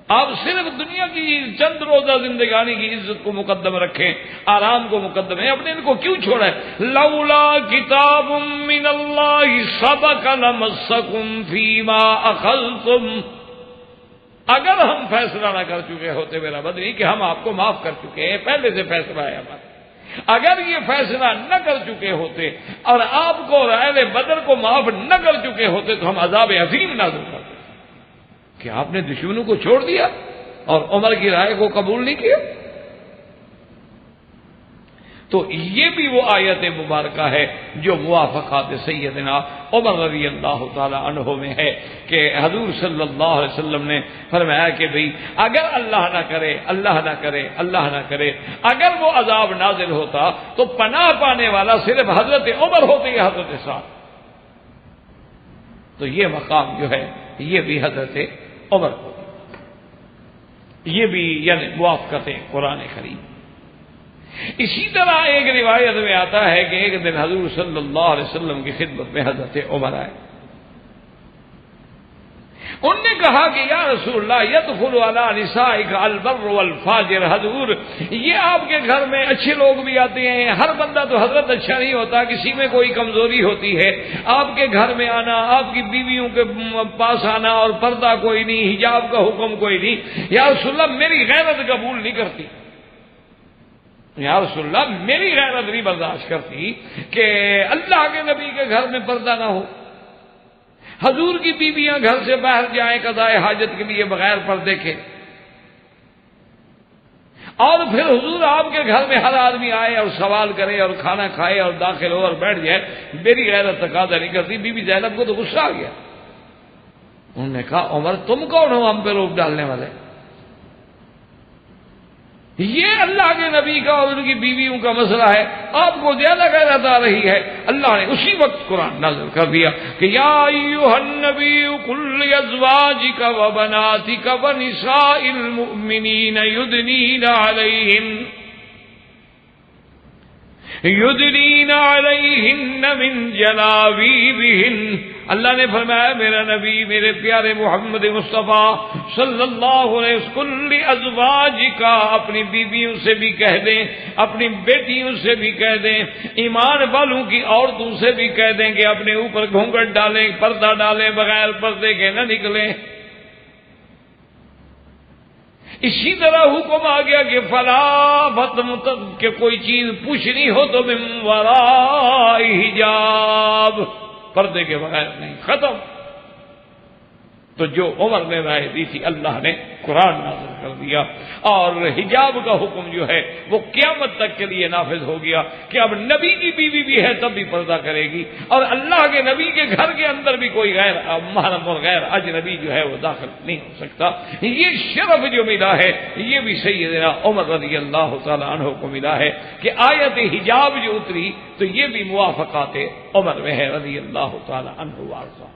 آپ صرف دنیا کی چند روزہ زندگانی کی عزت کو مقدم رکھیں، آرام کو مقدم ہے، اپنے ان کو کیوں چھوڑا ہے؟ لولا کتاب من اللہ سبق لمسکم فیما اخذتم، اگر ہم فیصلہ نہ کر چکے ہوتے میرا بدری کہ ہم آپ کو معاف کر چکے ہیں، پہلے سے فیصلہ ہے ہمارا، اگر یہ فیصلہ نہ کر چکے ہوتے اور آپ کو اور اہل بدر کو معاف نہ کر چکے ہوتے تو ہم عذاب عظیم نازل کرتے کہ آپ نے دشمنوں کو چھوڑ دیا اور عمر کی رائے کو قبول نہیں کیا۔ تو یہ بھی وہ آیت مبارکہ ہے جو موافقات سیدنا عمر رضی اللہ تعالی عنہ میں ہے کہ حضور صلی اللہ علیہ وسلم نے فرمایا کہ بھئی اگر اللہ نہ کرے اگر وہ عذاب نازل ہوتا تو پناہ پانے والا صرف حضرت عمر ہوتے یا حضرت سعد، تو یہ مقام جو ہے یہ بھی حضرت عمر کو، یہ بھی یعنی موافقت قرآن کریم۔ اسی طرح ایک روایت میں آتا ہے کہ ایک دن حضور صلی اللہ علیہ وسلم کی خدمت میں حضرت عمر آئے، انہوں نے کہا کہ یا رسول اللہ یدخل علی نسائک البر والفاجر، حضور یہ آپ کے گھر میں اچھے لوگ بھی آتے ہیں، ہر بندہ تو حضرت اچھا نہیں ہوتا، کسی میں کوئی کمزوری ہوتی ہے، آپ کے گھر میں آنا، آپ کی بیویوں کے پاس آنا اور پردہ کوئی نہیں، حجاب کا حکم کوئی نہیں، یا رسول اللہ میری غیرت قبول نہیں کرتی، یا رسول اللہ میری غیرت نہیں برداشت کرتی کہ اللہ کے نبی کے گھر میں پردہ نہ ہو، حضور کی بیویاں گھر سے باہر جائیں قضاء حاجت کے لیے بغیر پردے کے، اور پھر حضور آپ کے گھر میں ہر آدمی آئے اور سوال کرے اور کھانا کھائے اور داخل ہو اور بیٹھ جائے، میری غیرت تقاضا نہیں کرتی۔ بی بی زینب کو تو غصہ آ گیا، انہوں نے کہا عمر تم کون ہو ہم پہ روک ڈالنے والے؟ یہ اللہ کے نبی کا اور ان کی بیویوں کا مسئلہ ہے، آپ کو زیادہ غیرت آ رہی ہے۔ اللہ نے اسی وقت قرآن نازل کر دیا کہ یا ایھا النبی قل لازواجک وبناتک ونساء المؤمنین یدنین علیہن من جلابیبہن، اللہ نے فرمایا میرا نبی میرے پیارے محمد مصطفیٰ صلی اللہ علیہ وسلم ازواج کا، اپنی بیویوں سے بھی کہہ دیں، اپنی بیٹیوں سے بھی کہہ دیں، ایمان والوں کی عورتوں سے بھی کہہ دیں کہ اپنے اوپر گھونگھٹ ڈالیں، پردہ ڈالیں، بغیر پردے کے نہ نکلیں۔ اسی طرح حکم آ گیا کہ فلا کہ کوئی چیز پوچھنی ہو تو من وراء حجاب، پردے کے بغیر نہیں، ختم۔ تو جو عمر نے رائے دی تھی اللہ نے قرآن نازل کر دیا، اور حجاب کا حکم جو ہے وہ قیامت تک کے لیے نافذ ہو گیا کہ اب نبی کی بیوی بھی ہے تب بھی پردہ کرے گی، اور اللہ کے نبی کے گھر کے اندر بھی کوئی غیر محرم اور غیر اجنبی جو ہے وہ داخل نہیں ہو سکتا۔ یہ شرف جو ملا ہے یہ بھی سیدنا عمر رضی اللہ تعالی عنہ کو ملا ہے کہ آیت حجاب جو اتری تو یہ بھی موافقات عمر میں ہے رضی اللہ تعالی عنہ وارضاہ۔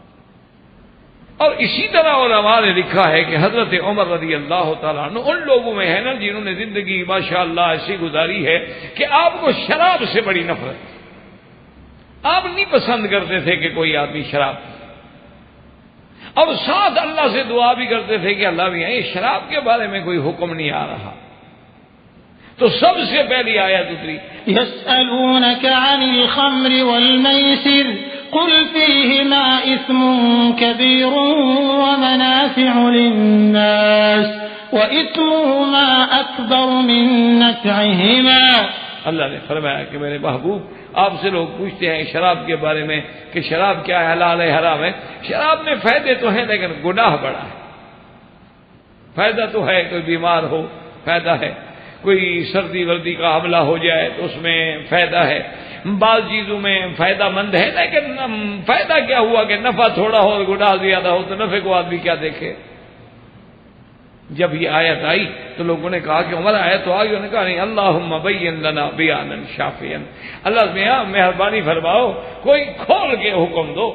اور اسی طرح علماء نے لکھا ہے کہ حضرت عمر رضی اللہ تعالیٰ عنہ ان لوگوں میں ہے نا جنہوں نے زندگی ماشاءاللہ ایسی گزاری ہے کہ آپ کو شراب سے بڑی نفرت، آپ نہیں پسند کرتے تھے کہ کوئی آدمی شراب، اور ساتھ اللہ سے دعا بھی کرتے تھے کہ اللہ بھی یہ شراب کے بارے میں کوئی حکم نہیں آ رہا۔ تو سب سے پہلی آیت اتری يسألونك عن الخمر والميسر قل فيهما إثم كبير ومنافع للناس وإثمهما أكبر من نفعهما۔ اللہ نے فرمایا کہ میرے محبوب آپ سے لوگ پوچھتے ہیں شراب کے بارے میں کہ شراب کیا ہے، حلال ہے حرام ہے۔ شراب میں فائدے تو ہیں لیکن گناہ بڑا ہے۔ فائدہ تو ہے، کوئی بیمار ہو فائدہ ہے، کوئی سردی وردی کا حملہ ہو جائے تو اس میں فائدہ ہے، بعض چیزوں میں فائدہ مند ہے، لیکن فائدہ کیا ہوا کہ نفع تھوڑا ہو اور گناہ زیادہ ہو تو نفع کو آدمی کیا دیکھے۔ جب یہ آیت آئی تو لوگوں نے کہا کہ عمر آیت تو آئی، انہوں نے کہا نہیں اللہم بین لنا بیانا شافیا، اللہ میاں مہربانی فرماؤ کوئی کھول کے حکم دو۔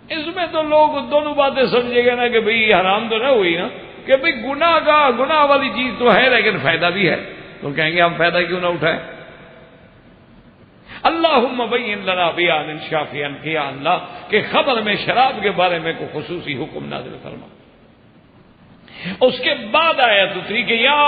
اس میں تو لوگ دونوں باتیں سمجھے گا نا کہ بھئی حرام تو نہ ہوئی نا، کہ بھئی گناہ والی چیز تو ہے لیکن فائدہ بھی ہے، تو کہیں گے ہم فائدہ کیوں نہ اٹھائیں۔ اللہم بین لنا بیانا شافیا، کہ یا اللہ کہ خبر میں شراب کے بارے میں کوئی خصوصی حکم نازل فرما۔ اس کے بعد آیت اتری کہ یا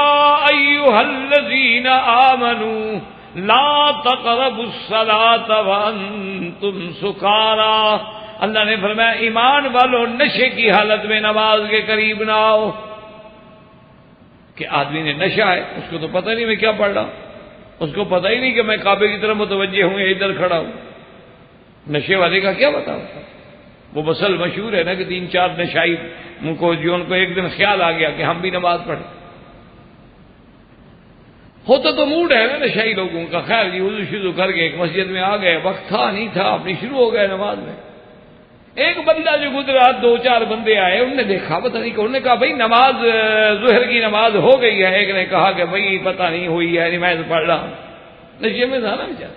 ایھا الذین آمنوا لا تقربوا الصلاة وانتم سکارى، اللہ نے فرمایا ایمان والو نشے کی حالت میں نماز کے قریب نہ آؤ. کہ آدمی نے نشہ ہے، اس کو تو پتہ نہیں میں کیا پڑھ رہا ہوں، اس کو پتہ ہی نہیں کہ میں کعبے کی طرف متوجہ ہوں یا ادھر کھڑا ہوں. نشے والے کا کیا بتا ہوتا؟ وہ مسل مشہور ہے نا کہ 3-4 نشائی ان کو ایک دن خیال آ گیا کہ ہم بھی نماز پڑھیں. ہوتا تو موڈ ہے نا نشائی لوگوں کا. خیر جی وضو شروع کر کے ایک مسجد میں آ گئے، وقت تھا نہیں تھا، اپنی شروع ہو گئے نماز میں. ایک بندہ جو گزرا، 2-4 بندے آئے، انہوں نے دیکھا پتہ نہیں کہ، انہوں نے کہا بھائی نماز ظہر کی نماز ہو گئی ہے. ایک نے کہا کہ بھائی پتہ نہیں ہوئی ہے، میں تو پڑھ رہا ہوں. نشے میں تھا نا بیچارہ.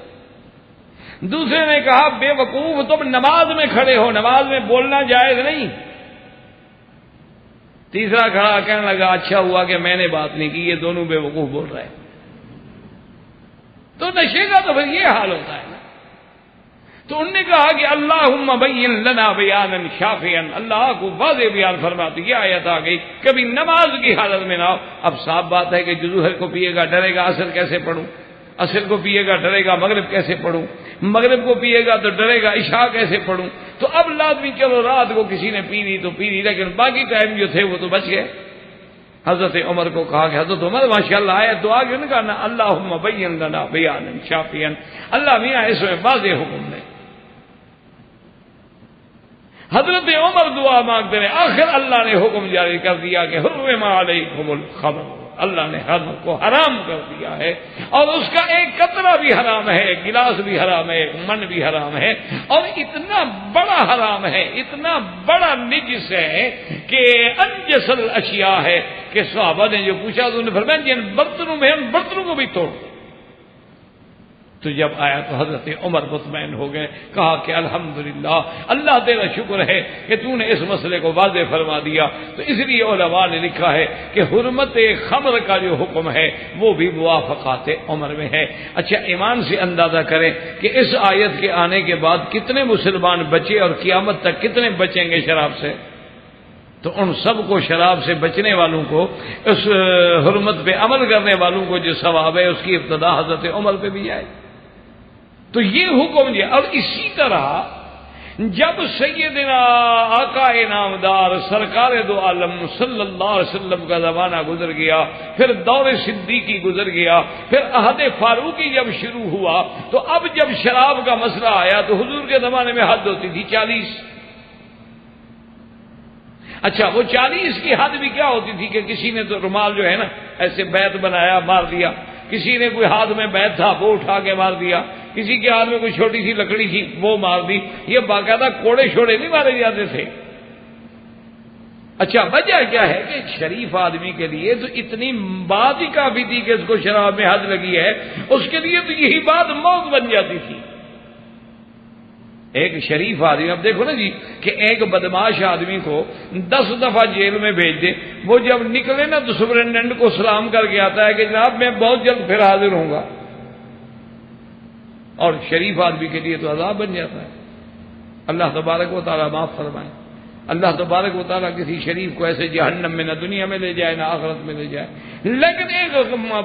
دوسرے نے کہا بے وقوف تم نماز میں کھڑے ہو، نماز میں بولنا جائز نہیں. تیسرا کھڑا کہنے لگا اچھا ہوا کہ میں نے بات نہیں کی، یہ دونوں بے وقوف بول رہے ہیں. تو نشے کا تو پھر یہ حال ہوتا ہے نا. تو انہوں نے کہا کہ اللہم بین لنا بیانا شافیا، اللہ کو واضح بیان فرماتی. یہ آیت آ گئی کبھی نماز کی حالت میں نہ ہو. اب صاف بات ہے کہ جو ظہر کو پیے گا ڈرے گا عصر کیسے پڑھوں، عصر کو پیے گا ڈرے گا مغرب کیسے پڑھوں، مغرب کو پیے گا تو ڈرے گا عشاء کیسے پڑھوں. تو اب لازمی چلو رات کو کسی نے پی لی تو پی لی، لیکن باقی ٹائم جو تھے وہ تو بچ گئے. حضرت عمر کو کہا کہ حضرت عمر ماشاءاللہ آئے دعا کیوں نہیں کرنا اللہم بین لنا بیانا شافیا، اللہ میاں اس میں واضح حکم نے. حضرت عمر دعا مانگتے رہے، آخر اللہ نے حکم جاری کر دیا کہ حرم علیکم الخمر، اللہ نے خمر کو حرام کر دیا ہے، اور اس کا ایک قطرہ بھی حرام ہے، ایک گلاس بھی حرام ہے، ایک من بھی حرام ہے. اور اتنا بڑا حرام ہے، اتنا بڑا نجس ہے کہ انجس الاشیاء ہے کہ صحابہ نے جو پوچھا تو انہوں نے فرمایا جن برتنوں میں ان برتنوں کو بھی توڑ. تو جب آیا تو حضرت عمر مطمئن ہو گئے، کہا کہ الحمدللہ اللہ تیرا شکر ہے کہ تو نے اس مسئلے کو واضح فرما دیا. تو اس لیے علماء نے لکھا ہے کہ حرمت خمر کا جو حکم ہے وہ بھی موافقات عمر میں ہے. اچھا ایمان سے اندازہ کریں کہ اس آیت کے آنے کے بعد کتنے مسلمان بچے اور قیامت تک کتنے بچیں گے شراب سے. تو ان سب کو شراب سے بچنے والوں کو، اس حرمت پہ عمل کرنے والوں کو جو ثواب ہے اس کی ابتدا حضرت عمر پہ بھی جائے. تو یہ حکم دیا. اب اسی طرح جب سیدنا آقا نامدار سرکار دو عالم صلی اللہ علیہ وسلم کا زمانہ گزر گیا، پھر دور صدیقی گزر گیا، پھر عہد فاروقی جب شروع ہوا، تو اب جب شراب کا مسئلہ آیا تو حضور کے زمانے میں حد ہوتی تھی 40. اچھا وہ 40 کی حد بھی کیا ہوتی تھی کہ کسی نے تو رومال جو ہے نا ایسے بیت بنایا مار دیا، کسی نے کوئی ہاتھ میں بیت تھا وہ اٹھا کے مار دیا، کسی کے ہاتھ میں کوئی چھوٹی سی لکڑی تھی وہ مار دی. یہ باقاعدہ کوڑے شوڑے نہیں مارے جاتے تھے. اچھا وجہ کیا ہے کہ شریف آدمی کے لیے تو اتنی بات ہی کافی تھی کہ اس کو شراب میں حد لگی ہے، اس کے لیے تو یہی بات موت بن جاتی تھی. ایک شریف آدمی، اب دیکھو نا جی کہ ایک بدماش آدمی کو 10 دفعہ جیل میں بھیج دے، وہ جب نکلے نا تو سپرنٹینڈنٹ کو سلام کر کے آتا ہے کہ جناب میں بہت جلد پھر حاضر ہوں گا. اور شریف آدمی کے لیے تو عذاب بن جاتا ہے. اللہ تبارک و تعالیٰ معاف فرمائے. اللہ تبارک و تعالیٰ کسی شریف کو ایسے جہنم میں نہ دنیا میں لے جائے نہ آخرت میں لے جائے. لیکن ایک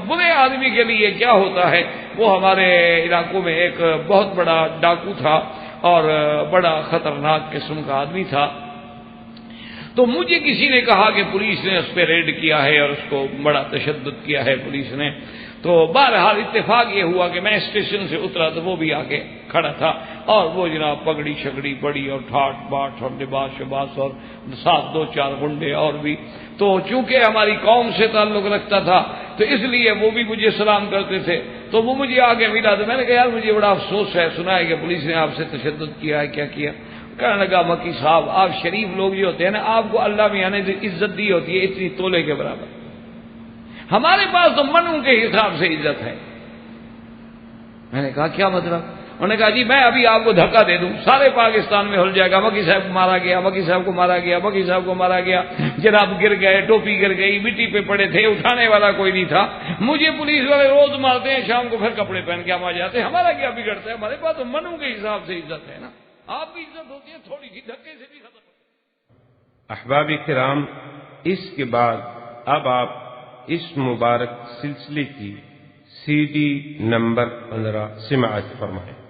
برے آدمی کے لیے کیا ہوتا ہے، وہ ہمارے علاقوں میں ایک بہت بڑا ڈاکو تھا اور بڑا خطرناک قسم کا آدمی تھا. تو مجھے کسی نے کہا کہ پولیس نے اس پہ ریڈ کیا ہے اور اس کو بڑا تشدد کیا ہے پولیس نے. تو بہرحال اتفاق یہ ہوا کہ میں اسٹیشن سے اترا تو وہ بھی آگے کھڑا تھا، اور وہ جناب پگڑی شگڑی بڑی اور ٹھاٹ باٹ اور لباس شباس اور ساتھ 2-4 گنڈے اور بھی. تو چونکہ ہماری قوم سے تعلق رکھتا تھا تو اس لیے وہ بھی مجھے سلام کرتے تھے. تو وہ مجھے آگے ملا تو میں نے کہا یار مجھے بڑا افسوس ہے، سنا ہے کہ پولیس نے آپ سے تشدد کیا ہے، کیا کیا؟ کہنے لگا مکی صاحب آپ شریف لوگ جو ہوتے ہیں نا، آپ کو اللہ میاں نے عزت دی ہوتی ہے اتنی تولے کے برابر. ہمارے پاس تو منوں کے حساب سے عزت ہے. میں نے کہا کیا مطلب؟ انہوں نے کہا جی میں ابھی آپ کو دھکا دے دوں سارے پاکستان میں ہل جائے گا، مکی صاحب کو مارا گیا، مکی صاحب کو مارا گیا، مکی صاحب کو مارا گیا، جناب گر گئے، ٹوپی گر گئی، مٹی پہ پڑے تھے، اٹھانے والا کوئی نہیں تھا. مجھے پولیس والے روز مارتے ہیں، شام کو پھر کپڑے پہن کے ہم آ جاتے ہیں. ہمارا کیا بگڑتا ہے؟ ہمارے پاس تو منوں کے حساب سے عزت ہے نا. آپ کی عزت ہوتی ہے تھوڑی سی دھکے سے بھی ختم. احباب کرام، اس کے بعد اب آپ اس مبارک سلسلے کی CD نمبر 15 سماعت فرمائیں۔